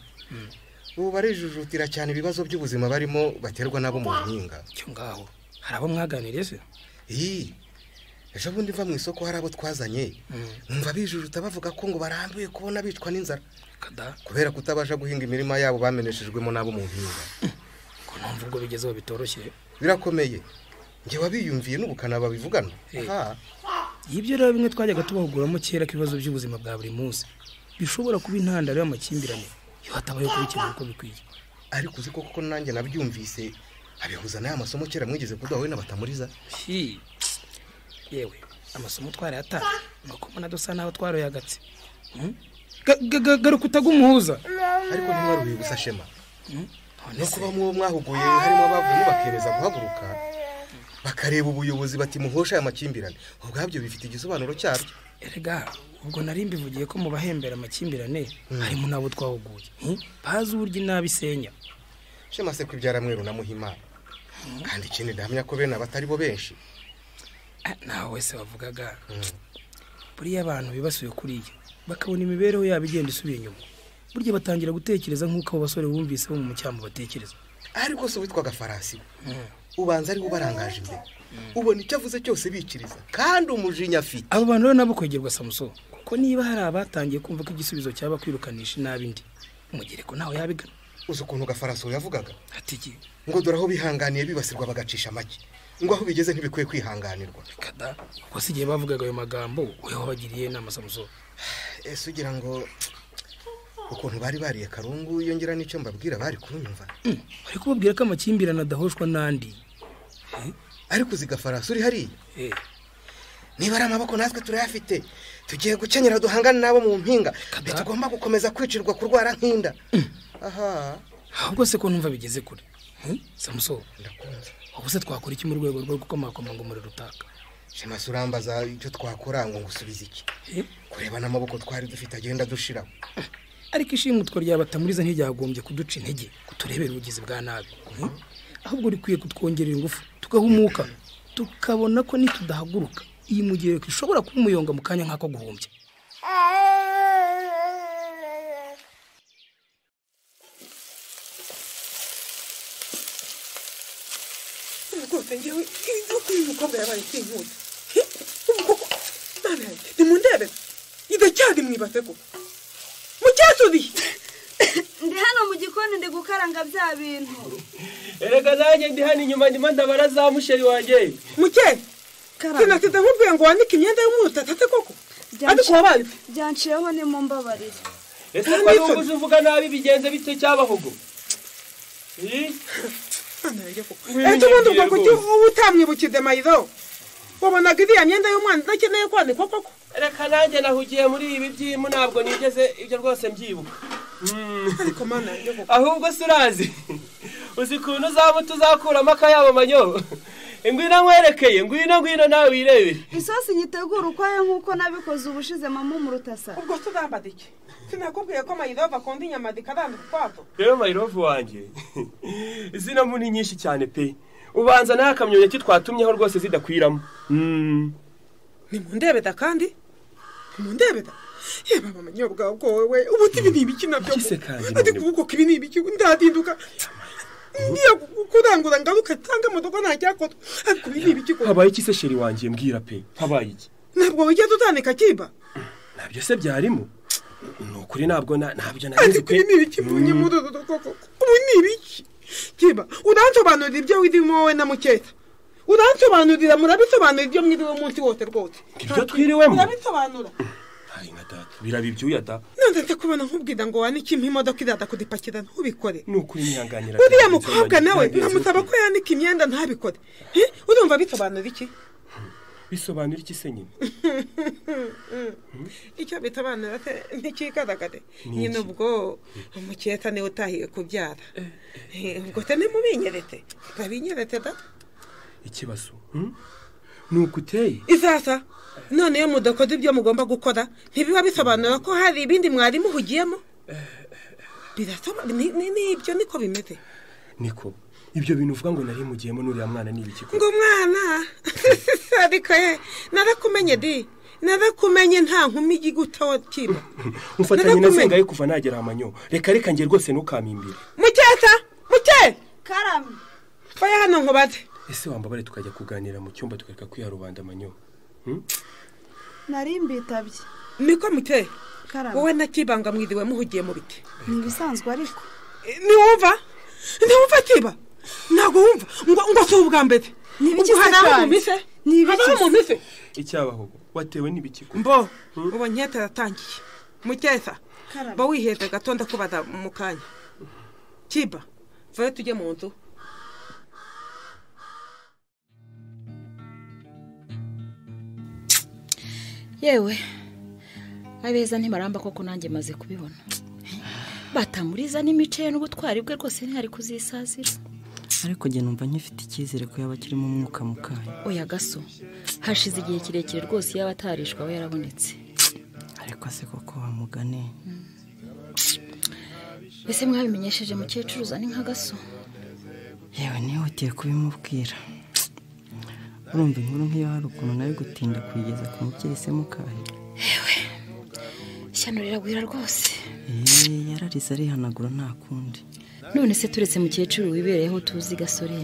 ubu barijujutira cyane ibibazo by'ubuzima barimo baterwa nabo mu mpinga. cyo ngaho hari abo mwaganiriye se? ejo bundi mva mu isoko hari abo twazanye numva bijujuta bavuga ko ngo barambuye kubona bicwa n'inzara kubera kutabasha guhinga imirima yabo bameneshejwemo nabo mu mpinga. ko numva ubwo bigezeho bitoroshye birakomeye. njye wabiyumviye n'ubukana babivugana. ibyo rero bimwe twajyaga tubahuguramo kera ko ibibazo by'ubuzima bwa buri munsi bishobora kuba intandaro y'amakimbirane iyo hatabayeho kubikemura uko bikwiye. ariko uzi koko nanjye nabyumvise abihuza n'aya masomo kera mwigeze kuduha we n'abatamuriza. Yewe amasomo twarayata nuko mbona dusa naho twaroyagatse. Garuka utagumuhuza. Ariko ntimwaruhiye gusa Shema. No kuba mwahuguye harimo abavuye bakemeza guhaguruka bakareba ubuyobozi bati muhosha amakimbirane. Ubwabyo bifite igisobanuro cyabyo. Erega ubwo nari mbivugiye ko mu bahembera amakimbirane harimo nabo twahuguye. Bazi uburyo inabisenya. Shema se kwibyara mweru na Muhima. Kandi ikindi ndahamya ko bene abatari bo benshi. Nawe wese wavugaga. Buriya abantu bibasuye kuriya bakabona imibereho yabo igenda isubiye inyuma. Burya batangira gutekereza nk'uko abo basore bumvise bo mu mucyambo batekereza. Ariko so witwaga Farasi. Ubanza ari ubarangaje imbere. Ubona icyo avuze cyose bikiriza kandi umujinya afite. Abo bantu rero nabo kwegerwa Samuso kuko niba hari abatangiye kumva ko igisubizo cyaba kwirukanisha nabindi umugere ko nawe yabigana. Uzi ukuntu Gafarasi yavugaga atiki ngo doraho bihanganiye bibasirwa bagacisha make ngo aho bigeze ntibikwiye kwihanganirwa. Kada wasigiye bavugaga ayo magambo weho wabagiriye inama Samuso. Ese ugira ngo ukuntu bari bariye Karungu yongera n'icyo mbabwira bari kunyumva. Bari kubabwira ko amakimbirana adahoshwa nandi. Ariko uziga Farasi uri hari niba ari amaboko natwe turayafite tugiye gukenyera duhangana nabo mu mpinga bitugomba gukomeza kwicirwa kurwara nk'inda. Aha ahubwo se ko numva bigeze kure Samuso ndakunze ubuse twakora iki mu rwego rwo gukomakoma ngo muri rutaka. Shema surambaza icyo twakora ngo ngusubize iki kureba n'amaboko twari dufite agenda dushiraho. Ariko ishimwe twari yabatamuriza ntiyagombye kuduca intege kuturebera ubugizi bwa nabi. Ahubwo rikwiye kutwongerera ingufu tugahumuka tukabona ko nitudahaguruka iyi mugiye ishobora kuba umuyonga mu kanya nk'ako guhumbya. Rwose ngewe uko uyu mukobwa yabaye ikinkuzi. Mana nimundebe idacyaga mwibase ko mucyatudi ndi hano mu gikoni ndi gukaranga bya bintu. Erega nanjye ndi hano inyuma ndimo ndabara za musheri wanjye. Muke sinasize nkubwiye ngo wanike imyenda y'umutatse koko ariko wabaye byanciyeho ni mu mbabarire. Ese ko n'ubuze uvuga nabi bigenze bite cyabahugo? Ese ubundi ubwo kuki utamwibukize Mayido wabonaga iriya myenda y'umwana idakeneye kwanikwa koko? Reka nanjye nahugiye muri ibi by'imu ntabwo nigeze ibyo rwose mbyibuka. Ariko mana ahubwo surazi uzi kuntu uzaba tuzakuramo akayabo manyo. Ngwino nkwerekeye ngwino nawe wirebere. Isosi nyitegura ukwayo nk'uko nabikoze ubushize mama mu rutasa. Ubwo tuzambada iki? Sinakubwiye ko Mayirova akunda inyama zikaranda kwato. Rero Mayirova wanjye izina muni nyinshi cyane pe. Ubanza naye akamyonya kitwatumyeho rwose zidakwiramo. Nimundebeda kandi nimundebeda yeba mama nyobwa ubwo wewe ubuti ibi nibiki nabyo ati kuko kibi nibiki ndadinduka niya kurangura ngaruka tanga modoka ntacyakotwa ariko ibi nibiki ko habaye iki se sheri wanjye mbwira pe habaye iki ntabwo wige tutanika kiba nabyo se byarimo nukuri ntabwo nabyo narizi pe nibiki munye mudodo koko ubu nibiki kiba uransobanurira ibyo wirimo wowe na Muketa uransobanurira murabisobanurira ibyo mwiriwe umunsi wose rwose ibyo twiriwemo murabisobanura hari nka data birabibyuya da nandetse kubona nkubwira ngo wanike imodoka irada kudipakira ntubikore nukuri nyihanganira uriya mukobwa nawe namusaba ko yanika imyenda ntabikore urumva bisobanura iki bisobanura iki se nyine icyo bitabanura ntikigaragare nyine ubwo Muketa niwe utahiye kubyara ubwo se nimubinyerete babinyerete da ikibazo nuko uteye izasa none iyo mudakoze ibyo mugomba gukora ntibiba bisobanura ko hari ibindi mwari muhugiyemo birasobanura n'ibyo niko bimeze niko ibyo bintu uvuga ngo nari mugiyemo n'uriya mwana n'ibiki ngo mwana ariko narakumenye di narakumenye nta nkumi igutaho kiba umfatanye na sengaye kuva nagera amanyo reka ngiye rwose ntukamimbire Muketa muke karame faya hano nkubaze ese wambabare tukajya kuganira mu cyumba tukareka kwiha rubanda amanyo nari mbitabye niko mute wowe na Kibanga mwiriwe muhugiye mu biti nibisanzwe ariko niwumva Kiba ntago wumva ngo si ubwa mbere nibiki se nibiki icyabaho watewe n'ibiki mbo ubu Nketa yatangiye Muketa ba wiheze gatonda kubaza mu kanya Kiba vayo tujye mu nzu yewe abeza ntimaramba koko nanjye maze kubibona batamuriza n'imice n'ubutwari bwe rwose ntihari kuzisazira ariko njye numva nkifite icyizere ko yaba akirimo umwuka mukaye oya gaso hashize igihe kirekire rwose yaba atarishwa aba yarabonetse ariko se koko wamugane ese mwabimenyesheje mukecuru uzane nka gaso yewe nihutiye kubimubwira urumva inkuru nk'iyo hari ukuntu nari gutinda kuyigeza ku mubyeyi se mukaye yewe ishyano riragwira rwose yararize arihanagura nta kundi none se turetse mukecuru wibereyeho tuzi gasore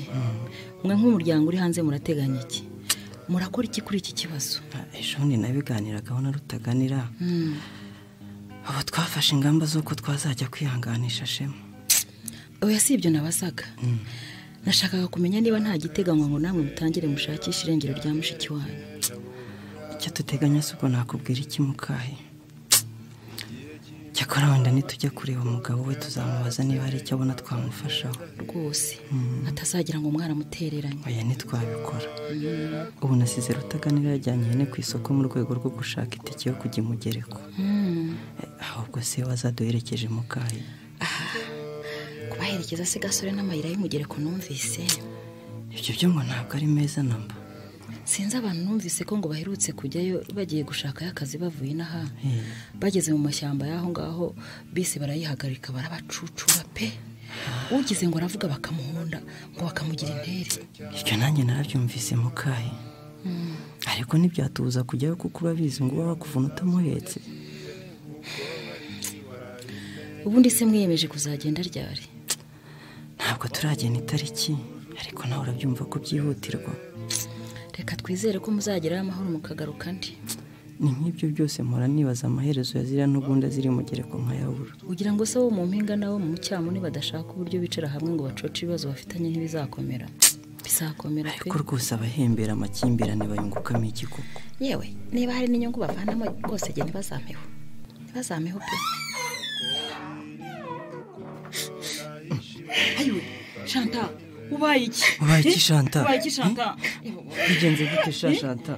mwe nk'umuryango uri hanze murateganya iki murakora iki kuri iki kibazo ejo bundi nabiganiragaho na Rutaganira abo twafashe ingamba z'uko twazajya kwihanganisha Shema oya si ibyo nabazaga nashakaga kumenya niba nta giteganywa ngo namwe mutangire mushakisha irengero rya mushiki wanyu icyo duteganya si uko nakubwira iki mukahe cyakora wenda nitujya kureba umugabo we tuzamubaza niba hari icyo abona twamufashaho rwose atazagira ngo mwaramutereranye oya ntitwabikora ubu nasize Rutaganira yajyanye ihene ku isoko mu rwego rwo gushaka itike yo kujya imugereko ahubwo se wazaduherekeje mukahe kubaherekeza se gasore n'amayira y'umugereko numvise ibyo byo ngo ntabwo ari meza namba sinzi abantu numvise ko ngo baherutse kujyayo bagiye gushakayo akazi bavuye n'aha bageze mu mashyamba y'aho ngaho bise barayihagarika barabacucura pe ugize ngo aravuga bakamuhunda ngo bakamugira intere ibyo nanjye narabyumvise mukahe ariko ntibyatubuza kujyayo kuko urabizi ngo baba bakuvuna utamuhetse ubundi se mwiyemeje kuzagenda ryari ntabwo turagena itariki ariko nawe urabyumva ko byihutirwa reka twizere ko muzagerayo amahoro mukagaruka ndi ni nk'ibyo byose mpora nibaza amaherezo ya ziriya n'ubundi ziri mugereko nkayabura ugira ngo se wo mu mpinga nawo mu mucyamo badashaka uburyo bicara hamwe ngo bacoce ibibazo bafitanye ntibizakomera bizakomera ariko rwose abahembera amakimbirane bayungukamo iki koko yewe niba hari n'inyungu bavanamo rwose jye ntibazameho pe ayiwe Shanta ubaye iki Shanta bigenze gute Shanta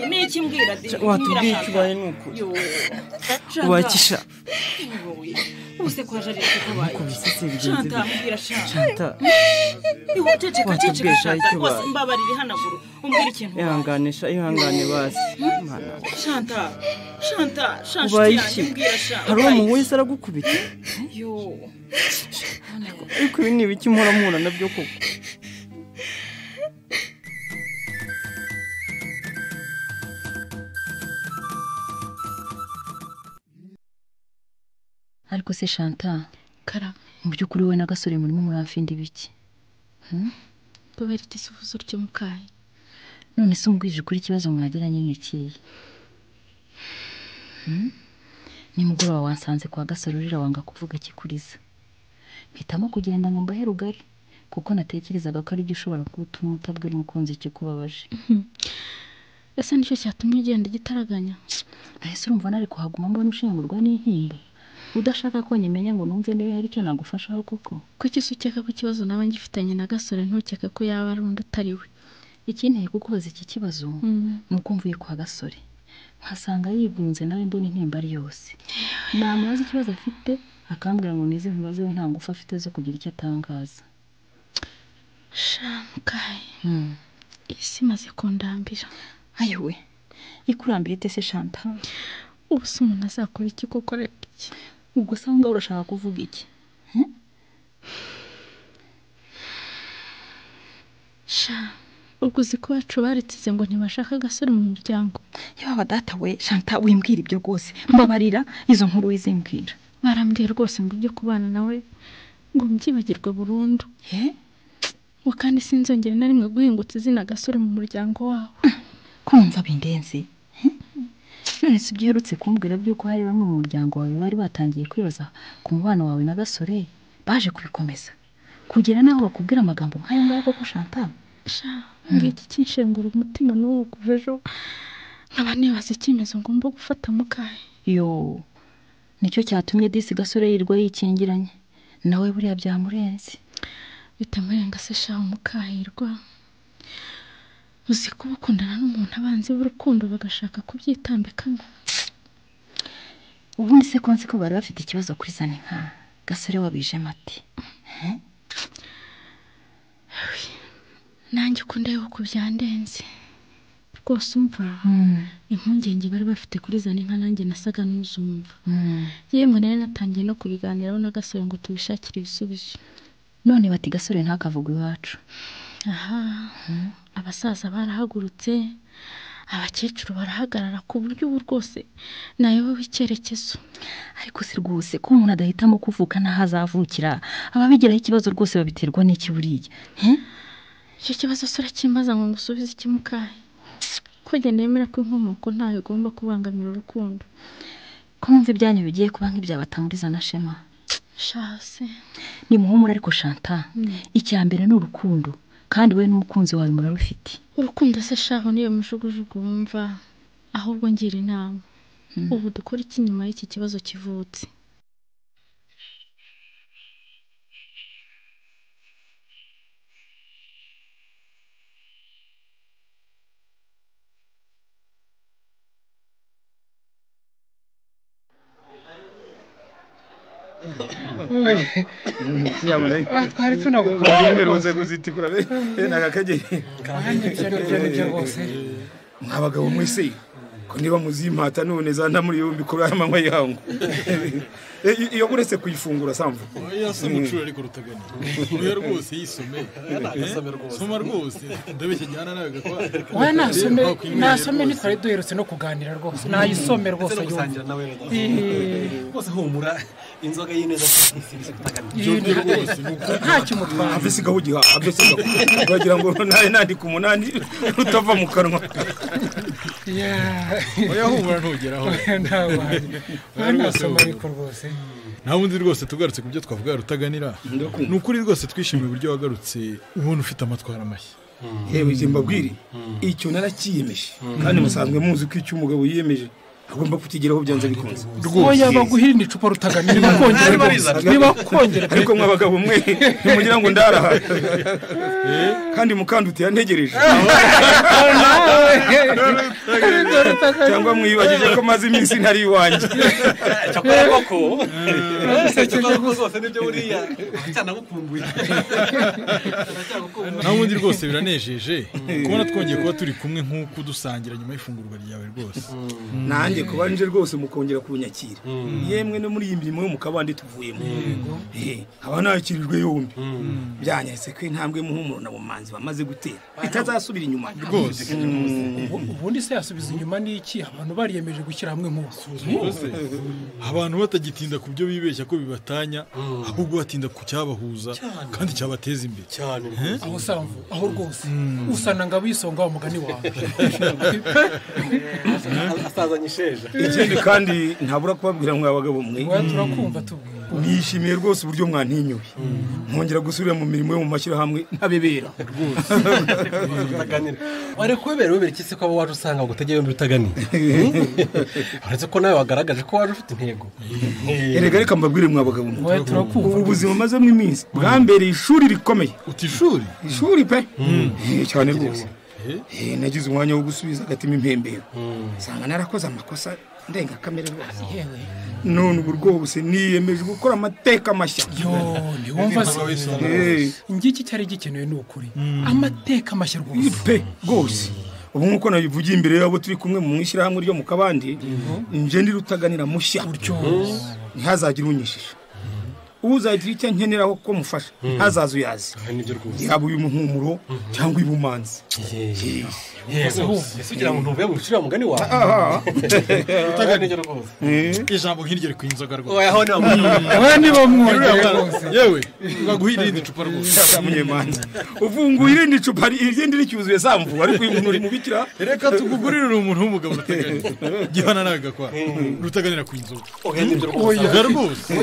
ni iki mbwira watubwiye ikibaye nuko ubaye kisha ubuse kwaje ari kubaye Shanta mbwira Shanta ceceka rwose mbabarire hanaguru umbwira ikintu ihangane basi Shanta ubaye iki hari umuntu wese aragukubita ariko ibi ni ibiki mpora nabyo koko ariko se Shanta mu by'ukuri we na gasore murimo muramfinde ibiki kubera igisubizo cy'umukaye none se umbwije kuri ikibazo mwagiranye n'ikiye nimugoroba wansanze kwa gasore urira wanga kuvuga ikikuriza mpitamo kugenda ngo mbahe rugari kuko natekerezaga ko ari byo ushobora gutuma utabwira umukunzi ikikubabaje ese nicyo cyatumye ugenda gitaraganya ahese urumva nari kuhaguma mbona ushingurwa n'intimba udashaka ko nyimenya ngo numve niba hari icyo nagufashaho koko kuki ukeka ko ikibazo nawe ngifitanye na gasore ntukeka ko yaba ari undi atari we ikinteye kukubaza iki kibazo ni uko mvuye kwa gasore nkasanga yigunze nawe mbona intimba ari yose namubaza ikibazo afite akambwira ngo nize ibibazo nta ngufu afite zo kugira icyo atangaza Shankaye isi maze kundambira ayiwe ikurambira ite se Shanta ubu se umuntu azakora iki koko reka iki ubwo se ngaho urashaka kuvuga iki ubwo uzi ko bacu baritize ngo ntibashaka gasore mu muryango yaba data we Shanta wimbwira ibyo rwose mbabarira izo nkuru wizimbwira barambwiye rwose ngo ibyo kubana nawe ngo mbyibagirwe burundu ngo kandi sinzongere na rimwe guhingutsa izina gasore mu muryango wabo kumva bindenze none se byerutse kumbwira byuko hari bamwe mu muryango wawe bari batangiye kwibaza ku mubano wawe na gasore baje kubikomeza kugera naho bakubwira amagambo nk'ayo ngayo koko Shanta ngiki kinshengura umutima n'uwo kuva ejo nkaba nibaza icyemezo ngomba gufata mukaye nicyo cyatumye disi gasore yirwa yikingiranye nawe buriya byamurenze bitamurenga se mukaherwa uzi kuba ukundana n'umuntu abanzi b'urukundo bagashaka kubyitambikamo. ubundi se konse ko bari bafite ikibazo kuri Zaninka Gasore wabijemo ati nanjye ukundeba uko byandenze rwose umva impungenge bari bafite kuri Zaninka nanjye nasaga n'uzumva. yemwe nari natangiye no kubiganiraho na Gasore ngo tubishakire ibisubizo. none bati Gasore ntakavuga iwacu. aha abasaza barahagurutse abakecuru barahagarara ku buryo ubu rwose nayo w'icyerekezo. ariko si rwose ko umuntu adahitamo kuvuka n'ahazavukira ababigiraho ikibazo rwose babiterwa n'iki buriya. icyo kibazo sura kimbaza ngo ngusubize ikimukaye ko genda yemera ko inkomoko ntayo igomba kubangamira urukundo. ko mwumva ibyanyu bigiye kuba nk'ibya Batamuriza na Shema. shase ni muhumura ariko Chantal icya mbere ni urukundo kandi we n'umukunzi wawe murarufite. urukundo se shaho niyo mushugujugu wumva ahubwo ngira inama ubu dukora iki nyuma y'iki kibazo kivutse. twari tunagukomberuze kuzitikura nakakageye nibyo rwose mwabagabo mwese ko niba muzimpata none zanda muri yombi kuri aya manywa yangu iyo uretse kuyifungura samvu yase mucura ariko Rutagani uyu rwose yisome soma rwose ndabeshye njyana nawe gakwa we nasome nitwari duherutse no kuganira rwose nayisome rwose gusangira nawe rwose humura inzoga y'ineza nta kimutwara avese gaho giha avese gaho bagira ngo naye nandika umunani utava mu kanwa oya humura ntugeraho nasoma ariko rwose nta wundi rwose tugarutse ku byo twavuga Rutaganira ni ukuri rwose twishimiye uburyo wagarutse ubona ufite amatwara mashya. yewe zimbabwire icyo narakiyemeje kandi musanzwe muzi ko icyo umugabo yiyemeje agomba kukigeraho byanze bikunze. oya baguhirinde icupa Rutaganira niba kongera ariko mwabagabo mwe ntimugira ngo ndaraha kandi mukandute yantegereje cyangwa mwibagije ko maze iminsi ntari iwanjye. cyakora koko rwose nibyo buriya cyanagukumbuye. nta wundi rwose biranejeje kubona twongeye kuba turi kumwe nk'uko dusangira nyuma y'ifungurwa ryawe rwose. nanjye kuba nje rwose mukongera kunyakira yemwe no muri iyi mirimo yo mu kabande tuvuyemo aba nakirijwe yombi byanyahise ko intambwe muhumuro na bumanzi bamaze gutera itazasubira inyuma rwose. ubundi se yasubiza inyuma n'iki abantu bariyemeje gushyira hamwe nk'uko abantu batagitinda ku byo bibeshya ko bibatanya ahubwo batinda ku cyabahuza kandi cyabateza imbere cyane. aho samvu aho rwose usana ngo abisonga wa mugani wawe asazanye isheja. ikindi kandi ntabura kubabwira mwe abagabo mwe turakumva tubwira nishimiye rwose uburyo mwantinyuye nkongera gusubira mu mirimo yo mu mashyirahamwe ntabebera wari kubera wibera iki se ko abo waje usanga ngo utegeye yombi Rutaganira uretse ko nawe wagaragaje ko waje ufite intego. erega reka mbabwire mwe abagabo mwe turakumva ubuzima mazemo iminsi bwambereye ishuri rikomeye. uti ishuri pe cyane rwose. nagize umwanya wo gusubiza agatima impembero nsanga narakoze amakosa ndenga kamere rwose. none ubu rwose niyemeje gukora amateka mashya. ntiwumva se ngiki cyari gikenewe ni ukuri amateka mashya rwose pe rwose. ubu nk'uko nabivugiye imbere y'abo turi kumwe mu mwishyirahamwe ryo mu kabande nje ndi Rutaganira mushya ntihazagire unyishisha uzagira icyo nkeneraho ko mufasha ntazazu yazi yaba uyu muhumuro cyangwa ibumanzi. kugira ngo ntuvuye mu biciro mugani wawe Rutaganira rwose ijambo nk'iryo riko inzoga rwose. oya niba mwongeye rwose yewe baguhirira irindi cupa rwose munyemanza ufunguye irindi cupa irindi ricyuzuye samvu ariko uyu muntu uri mubikira reka tugugurire umuntu w'umugabo Rutaganira gihana nawe gakwa Rutaganira ku inzoga. oya rwose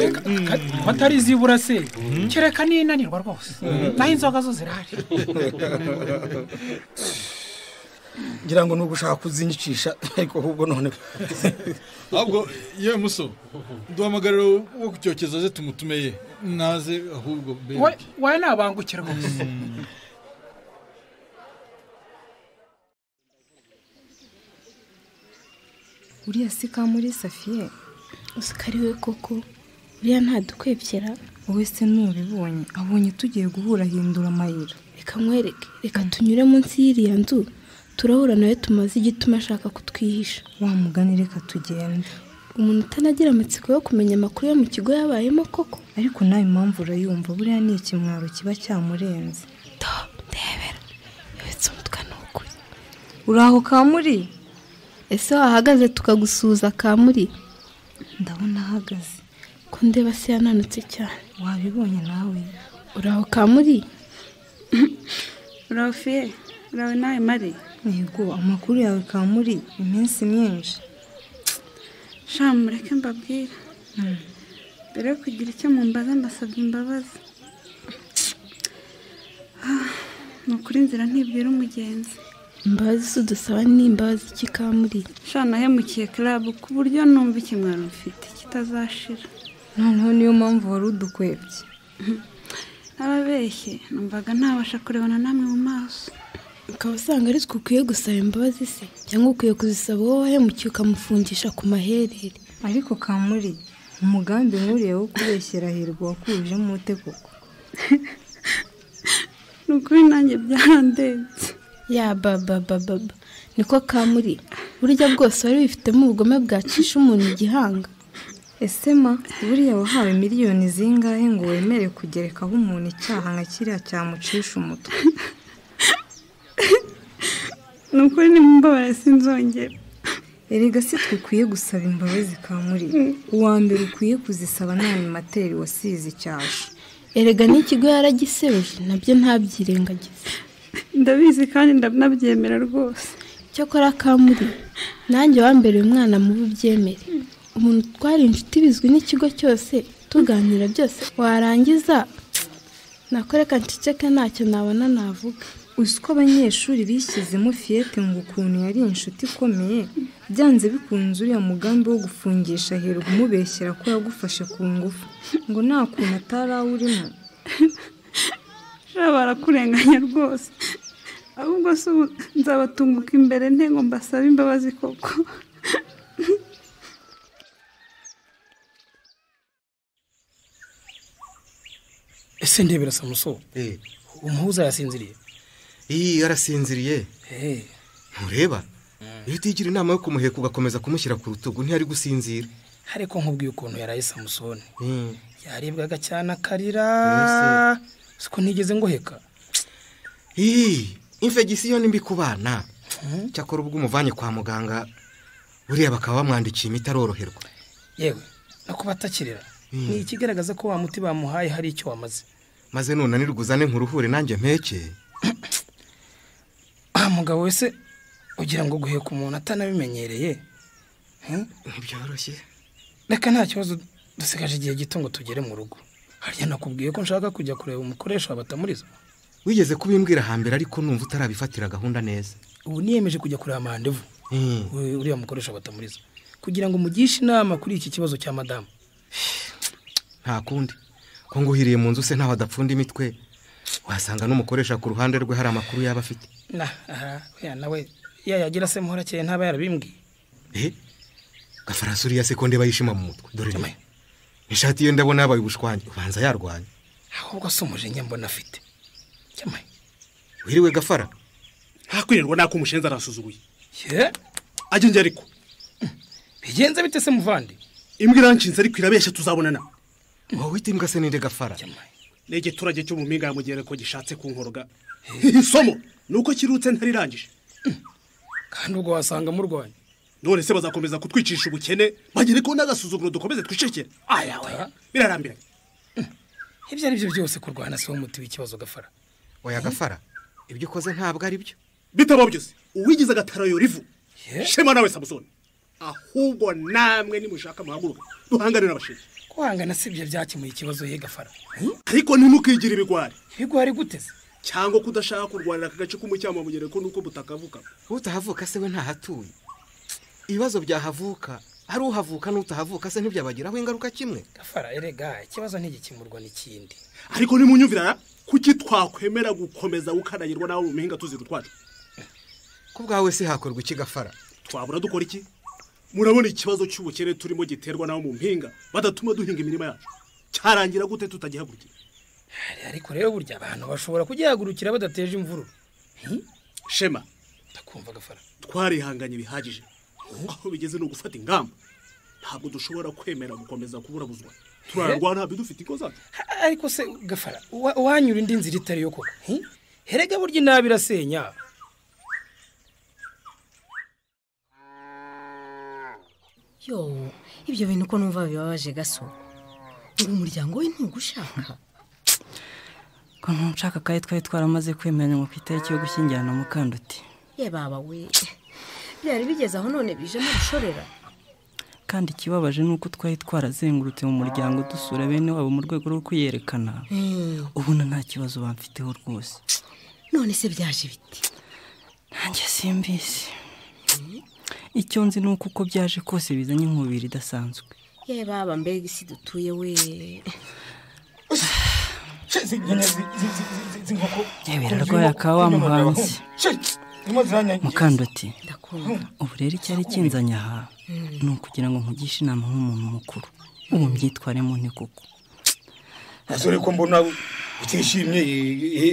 atari zibura se kereka ninanirwa rwose naho inzoga zo zirahari. ngira ngo nugushaka kuzinyicisha ariko ahubwo none ahubwo yewe muso duhamagariro wo kucyokeza ze tumutumeye naze ahubwo we nabangukira rwose. uriya si Kamuri Safiye uzi ko ari we koko uriya ntadukwebye wowe se nubibonye abonye tugiye guhura ahindura amayira reka nkwereke reka tunyure munsi y'iriya nzu turahura nawe tumaze igituma ashaka kutwihisha wa mugani reka tugende umuntu utanagira amatsiko yo kumenya amakuru yo mu kigo yabayemo koko ariko nawe impamvu urayumva buriya ni ikimwaro kiba cyamurenze ndebera yabetse umutwe n'ukuri uraho Kamuri ese wahagaze tukagusuhuza Kamuri ndabona ahagaze ko ndeba se yananutse cyane wabibonye nawe uraho Kamuri uraho Fiye uraho nawe Mari yego amakuru yawe Kamuri iminsi myinshi sha mureke mbabwira mbere yo kugira icyo mumbaza mbasabye imbabazi ni ukuri inzira ntibwira umugenzi imbabazi se udusaba ni imbabazi iki Kamuri sha nahemukiye club ku buryo numva ikimwaro mfite kitazashira noneho niyo mpamvu wari udukwebye ababeshye numvaga ntabasha kurebana namwe mu maso ukaba usanga ari twe ukwiye gusaba imbabazi se cyangwa ukwiye kuzisaba wowe wahemukiye ukamufungisha ku maherere ariko Kamuri umugambi nkuriye wo kubeshyera Hirwa wakujemo ute koko ni ukuri nanjye byarandenze ya baba niko Kamuri burya bwose wari wifitemo ubugome bwacisha umuntu igihanga ese ma buriya wahawe miliyoni zingahe ngo wemere kugerekaho umuntu icyaha nka kiriya cyamucisha umutwe ni ukuri nimumbabarire sinzongera erega si twikwiye gusaba imbabazi Kamuri uwa mbere ukwiye kuzisaba ni animateri wasize icyasha erega n'ikigo yaragisebeje nabyo ntabyirengagize ndabizi kandi ndanabyemera rwose cyakora Kamuri nanjye wambereye umwana mubi ubyemere umuntu twari inshuti bizwi n'ikigo cyose tuganira byose warangiza nakoreka nceceke ntacyo nabona navuga uzi ko abanyeshuri bishyizemo Fiyete ngo ukuntu yari inshuti ikomeye byanze bikunze uriya mugambi wo gufungisha Hirwa umubeshyera ko yagufashe ku ngufu ngo nta kuntu atari awurimo barakurenganya rwose ahubwo se nzabatunguka imbere ngo mbasabe imbabazi koko ese ndebera Samuso umuhuza yasinziriye yarasinziriye ntureba iyo utigira inama yo kumuheka ugakomeza kumushyira ku rutugu ntiyari gusinzira ariko nkubwiye ukuntu yaraye Samusoni yaribwaga cyane akarira siko ntigeze ngoheka infegisiyo ni mbi ku bana cyakora ubwo umuvanye kwa muganga buriya bakaba bamwandikiye imiti aroroherwa yewe no kuba atakirira ni ikigaragaza ko wa muti bamuhaye hari icyo wamaze maze nunanirwa uzane nkuruhure nanjye mpeke mugabo wese ugira ngo guheka umuntu atanabimenyereye ntibyoroshye reka nta kibazo dusigaje igihe gito ngo tugere mu rugo harya nakubwiye ko nshaka kujya kureba umukoresha wa Batamuriza wigeze kubimbwira hambere ariko numva utarabifatira gahunda neza ubu niyemeje kujya kureba mandevu uriya mukoresha wa Batamuriza kugira ngo mugishe inama kuri iki kibazo cya madamu nta kundi ko nguhiriye mu nzu se ntaho adapfunda imitwe wasanga n'umukoresha ku ruhande rwe hari amakuru yaba afite nawe yagira se muhorakeye ntaba yarabimbwiye Gafarasi uriya se ko ndeba yishima mu mutwe dore nyuma ishati ye ndabona yabaye ubushwanyi ubanza yarwanye ahubwo se umujinya mbona afite cyamaye wiriwe Gafara hakwirirwa nako umushenza arasuzuguye ajye nje ariko bigenze bite se muvandi imbwa iranshinze ariko irabeshya tuzabonana wowe itimbwa se ninde Gafara nege turage cyo mu mpinga yamugere ko gishatse kunkoroga isomo nuko kirutse ntarirangije kandi ubwo wasanga murwanya none se bazakomeza kutwicisha ubukene bagire ko n'agasuzuguro dukomeze twishekere birarambiranye ibyo ari byo byose kurwana si wo muti w'ikibazo Gafara oya Gafara ibyo ukoze ntabwo ari byo bitaba byose uwigize agataro yorivu shema nawe Samusoni ahubwo namwe nimushaka muhaguruka duhangane n'abashinzi kuhangana si byo byakemuye ikibazo ye Gafara ariko ntimukigire ibigwari guteze cyangwa kudashaka kurwanira aka gace k'umucyamo mugere ko nuko butakavuka utahavuka se we ntahatuye ibibazo byahavuka ari uhavuka n'utahavuka se ntibyabagiraho ingaruka kimwe Gafara erega ikibazo ntigikimurwa n'ikindi ariko nimunyumvira kuki twakwemera gukomeza gukanagirwa nawe mu mihinga tuzira utwacu ku bwawe se hakorwa iki Gafara twabura dukora iki murabona ikibazo cy'ubukene turimo giterwa naho mu mpinga badatuma duhinga imirima yacu cyarangira gute tutagihagurukira? ariko rero burya abantu bashobora kugihagurukira badateje imvururu. Shema, ndakumva Gafara. Twarihanganye bihagije. Aho bigeze no gufata ingamba. Ntabwo dushobora kwemera gukomeza kuburabuzwa. Turarwana bidufite ikoza. Ariko se Gafara, wanyura indi nzira itari yo koko. Herega burya inabi irasenya. Yo, ibyo bintu ko numva bibabaje Gaso. Ngo umuryango we ntugushaka. Ko ntushaka kaye twari twaramaze kwemeranya ku itariki yo gushyingirana Mukanduti. Ye baba we. Byari bigeze aho none bije mu gushorera. Kandi ikibabaje nuko twari twarazengurutse mu muryango dusura bene wabo mu rwego rwo kuyerekana. Ubu nta kibazo bamfiteho rwose. None se byaje biti? Nanjye simbizi. Icyo nzi nuko uko byaje kose bizanye inkubiri idasanzwe. Ye baba mbega isi dutuye we. Birarwaye akawa muhanzi. Mukanduti, ubu rero icyari kinzanye aha ni ukugira ngo nkugishe inama nk'umuntu mukuru. Ubu mbyitwaremo ni koko. Asore ko mbona utishimye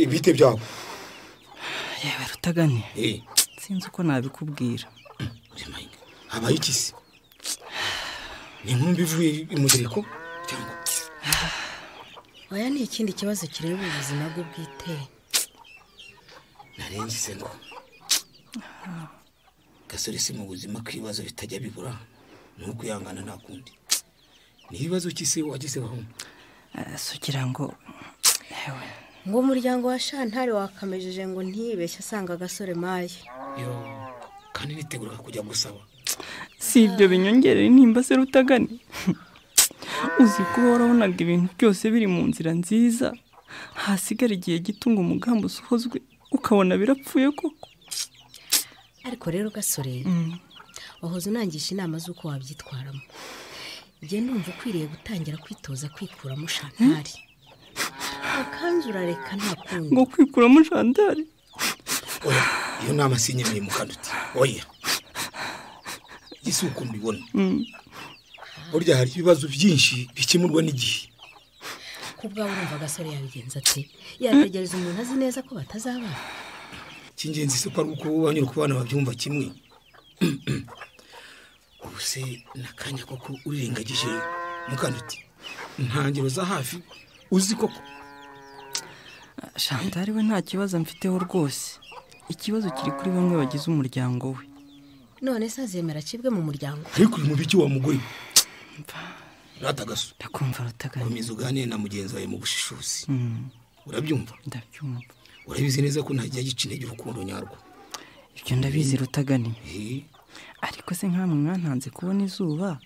ibite byawe. Yewe Rutagani. Sinzi uko nabikubwira. Habaye iki se? Ni nkumbi ivuye imugereko cyangwa? Oya ni ikindi kibazo kireba ubuzima bwe bwite. Narenze ngo Gasore si mu buzima kwibazo bitajya bibura nuko yangana nakundi. Ni ibibazo kise wagize baho? Sugira ngo ngo umuryango wa Shantare wakamejeje ngo ntibeshye asanga Gasore maye. Yo kandi nitegura kujya gusaba. Si ibyo binyongerera intimba se Rutagani. Uzi ko warabonaga ibintu byose biri mu nzira nziza, hasigara igihe gitunga umugambi usohozwe ukabona birapfuye koko. Ariko rero Gasore, wahoze unangisha inama z'uko wabyitwaramo. Njye numva ukwiriye gutangira kwitoza kwikuramo Shantare. Akanzura reka nta kundi. Ngo kwikuramo Shantare? Oya, iyo nama sinyemeye Mukanduti. Oya. Isuko mbibona. Burya hari ibibazo byinshi bikemurwa n'igihe. Kubwa urumva Gasore yabigenza ati yategereza umuntu azi neza ko batazabana. Kingenzi se ko ari uko banyura ku bana babyumva kimwe. Ubuse nakanya koko urengagije Mukanduti. Ntangiro za hafi uzi koko. Shantare we nta kibazo mfiteho rwose. Ikibazo kiri kuri bamwe bagize umuryango we. None se azemera kibwe mu muryango? Ariko mu biki wa mugore? Ratagaso. Ndakumva Rutagani. Komeza uganire na mugenzi wawe mu bushishozi. Urabyumva? Ndabyumva. Urabizi neza ko ntajya gica intege urukundo nyarwo. Ibyo ndabizi Rutagani. Ariko se nkamwe mwantanze kubona izuba,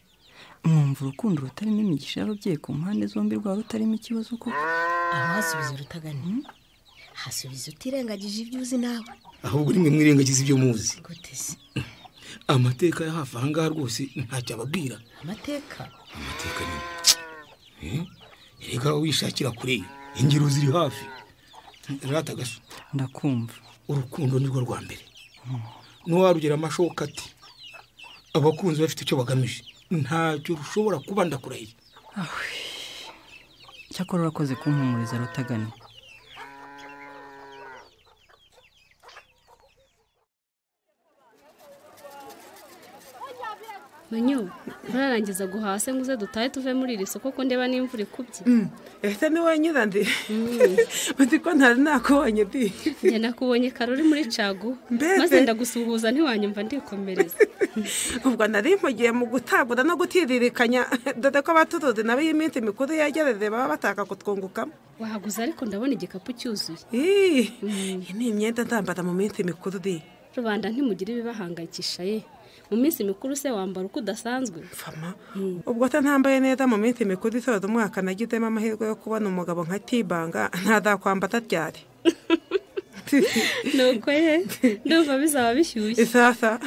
mwumva urukundo rutarimo imigisha y'ababyeyi ku mpande zombi rwa rutarimo ikibazo koko. Ahasubiza Rutagani. Hasubiza utirengagije ibyo uzi nawe. Ahubwo rimwe mwirengagiza ibyo muzi. Gute se? Amateka ya hafi ahangaha rwose ntacyo ababwira. Amateka ni erega wishakira kure ingiro ziri hafi. Ratagaso. Ndakumva. Urukundo nirwo rwa mbere. Nuwarugera amashoka ati abakunzi bafite icyo bagamije ntacyo rushobora kuba ndakurahiye. Cyakora urakoze kumpumuriza Rutagani. Manyo, urarangiza guhase nguze dutahe tuve muri iri soko ko ndeba n'imvura ikubye. Ese ni wenyine ndi. Uzi ko ntari nakubonye di. Njye nakubonye Karori muri Cagu. Maze ndagusuhuza ntiwanyumva ndikomereza. Ubwo nari mpugiye mu gutagura no gutiririkanya dore ko abaturuzi nabo iminsi mikuru yagereze baba bataka kutwungukamo. Wahaguze ariko ndabona igikapu cyuzuye. Ni imyenda ndambara mu minsi mikuru di. Rubanda ntimugire ibibahangayikisha ye. Mu minsi mikuru se wambara uko udasanzwe? Fama. Ubwo ntambaye neza mu minsi mikuru isoza umwaka nagizemo amahirwe yo kubona umugabo nka Tibanga ntadakwambata ryari. Nuko ye ndumva bizaba bishyushye. Sasa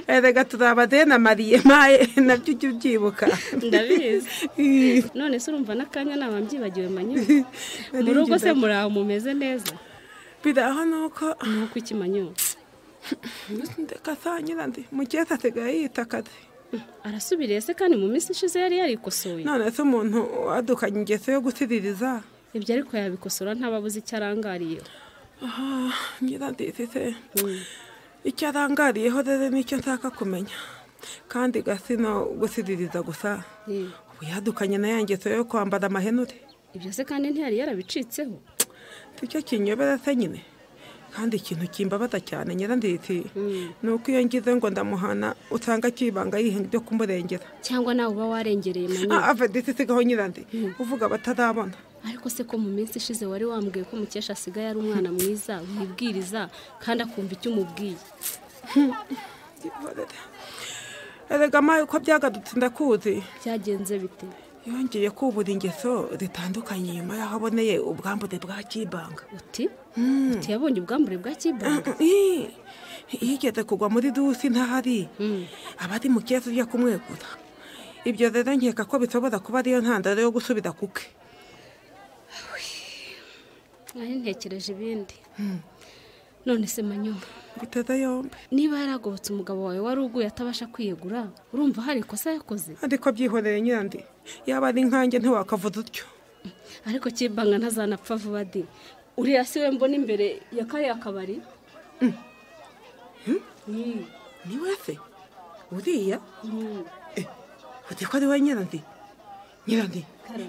erega tuzabade na Mariye maye nabyo ujye ubyibuka. Ndabizi. None se urumva n'akanya naba mbyibagiwe Manyo. Mu rugo se muraho mumeze neza? Bidaho nuko iki Manyo? Ndeka sanyira ndi mugeza asigaye yita akazi. arasubiriye se kandi mu minsi ishize yari yarikosoye. none se umuntu wadukanye ingeso yo gusiririza ibyo ariko yabikosora ntababuze icyo arangariyeho. Nyirandisi se icyo arangariyeho rero nicyo nshaka kumenya kandi gasino gusiririza gusa ubu yadukanye na ya ngeso yo kwambara amahenure. Ibyo se kandi ntiyari yarabicitseho. Icyo kinyobera se nyine kandi ikintu kimbabaza cyane nyirandisi ni uko iyo ngize ngo ndamuhana usanga kibanga yihenga ibyo kumurengera cyangwa nawe uba warengereye manyo. Avadisi sigaho nyirandi uvuga batarabona. Ariko se ko mu minsi ishize wari wambwiye ko Mukesha asigaye ari umwana mwiza wibwiriza kandi akumva icyo umubwiye. Erega mayo ko byagadutse ndakuzi. Byagenze bite? Yongeye kubura ingeso zitandukanye nyuma yaho aboneye ubwambure bwa Kibanga. Uti yabonye ubwambure bwa Kibanga? Yigeze kugwa muri dusi ntahari abari mu kibazo byo kumwegura. Ibyo rero nkeka ko bishobora kuba ariyo ntandaro yo gusubira kuke. Nari ntekereje ibindi. None se manyo guteza yombi niba yaragobotse umugabo wawe wari uguye atabasha kwiyegura urumva hari ikosa yakoze? Ariko byihoreye nyirandi yaba ari nkanjye ntiwakavuza utyo. Ariko Kibanga ntazanapfa vuba di. Uriya si we mbona imbere ya kariya kabari? Ni wefe uriya uti ko ari we nyirandi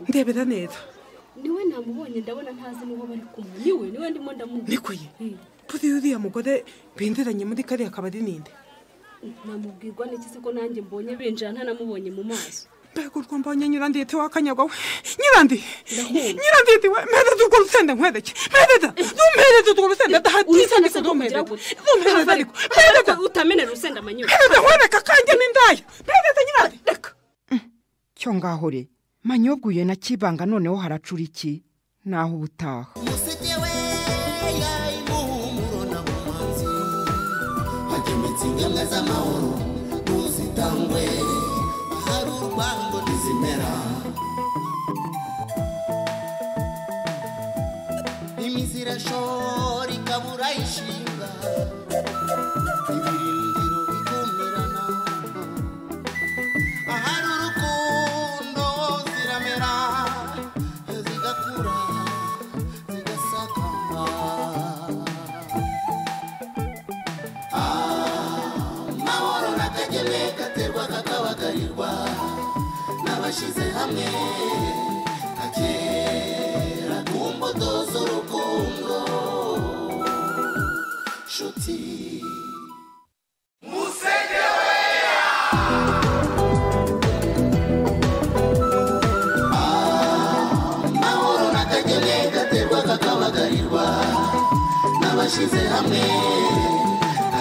ndebera neza. Niwe namubonye ndabona ntazi n'uwo bari kumwe. Niwe ndimo ndamubona. Niko ye puzi uriya mugore bindiranye muri kariya kabari ninde? Namubwirwa n'iki se ko nanjye mbonye binjira ntanamubonye mu maso. Mbega urwo mbonye nyirandi yite wakanyagwa we. Nyirandi yite we mpereza urwo rusenda nkwereke. Mpereza urwo rusenda urusenda se ntumpereza. Mpereza ariko utamenera urusenda manyo. Mpereza nkwereka kanjye n'indaya. Mpereza nyirandi. Reka cyo ngahore manyobguye na Kibanga noneho haracura iki naho ubutaha. Ingemwe z'amahoro ntuzitangwe hari urwango ntizimera imizi irashora ikabura ishinga ibirindiro bikumirana ahari urukundo ziramera zigakura zigasakamba. Katerwa kakabagarirwa n'abashize hamwe akera ku mbuto z'urukundo shuti musegeweya mahoro n'akagene katerwa kakabagarirwa n'abashize hamwe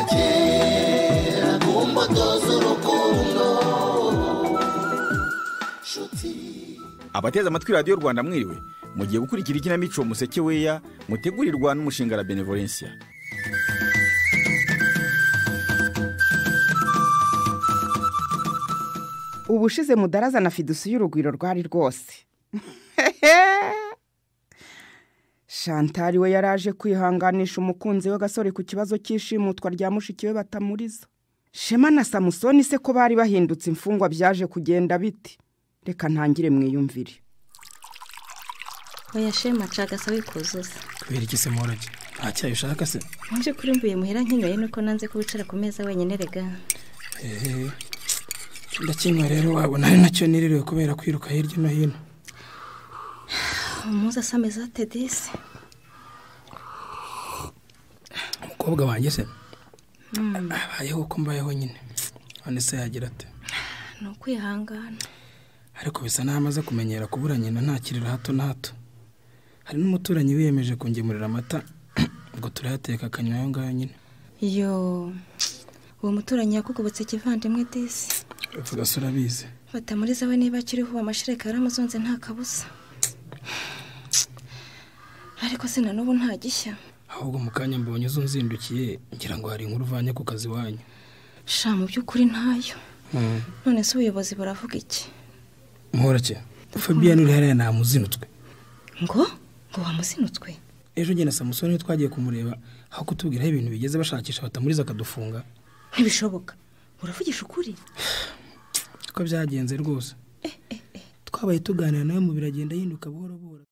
akera ku mbuto z'urukundo shuti. Abateze amatwi radiyo Rwanda mwiriwe mugiye gukurikira ikinamico Museke Weya mutegurirwa n'umushinga la Benevolencia. Ubushize Mudaraza na Fidusi y'urugwiro rwari rwose. Chantal we yaraje kwihanganisha umukunzi we Gasore ku kibazo cy'ishimutwa rya mushiki we batamuriza. Shema na Samusoni se ko bari bahindutse imfungwa byaje kugenda biti. Reka ntangire mwiyumvire. Oya Shema cagasa wikuzuza. Kubera iki se morage? Ntacyayo ushaka se? Nje kuri mbuye muhira nkinyoye nuko nanze kubicara ku meza wenyine rega. Ndakinywa rero wabona ari nacyo niririwe kubera kwiruka hirya no hino. Umuza sameza Tedisi. Umukobwa wanjye se? Abayeho uko mbayeho nyine. None se yagira ate? No kwihangana. Ariko bisa n'amaze kumenyera kubura nyina ntakirira hato na hato. Hari n'umuturanyi wiyemeje kungemurira amata ngo turayateka akanywa ngayo nyine. Yo uwo muturanyi yakugobotse kivandimwe Disi. Uvuga se urabizi. Batamuriza we niba kiriho amashireka yaramuzonze nta kabusa. Ariko sina n'ubu nta gishya. Ahubwo mukanya mbonye uzunzindukiye ngira ngo hari inkuru uvanye ku kazi wanyu. Sha mu by'ukuri ntayo. None se ubuyobozi buravuga iki? Muhorake Fabian uri hariya namuzinutswe. Ngo wamuzinutswe? Ejo njye na Samusoni twagiye kumureba aho kutubwiraho ibintu bigeze bashakisha batamuriza akadufunga. Ntibishoboka. Uravugisha ukuri? siko byagenze rwose twabaye tuganira nawe mu biragenda yinuka buhoro buhoro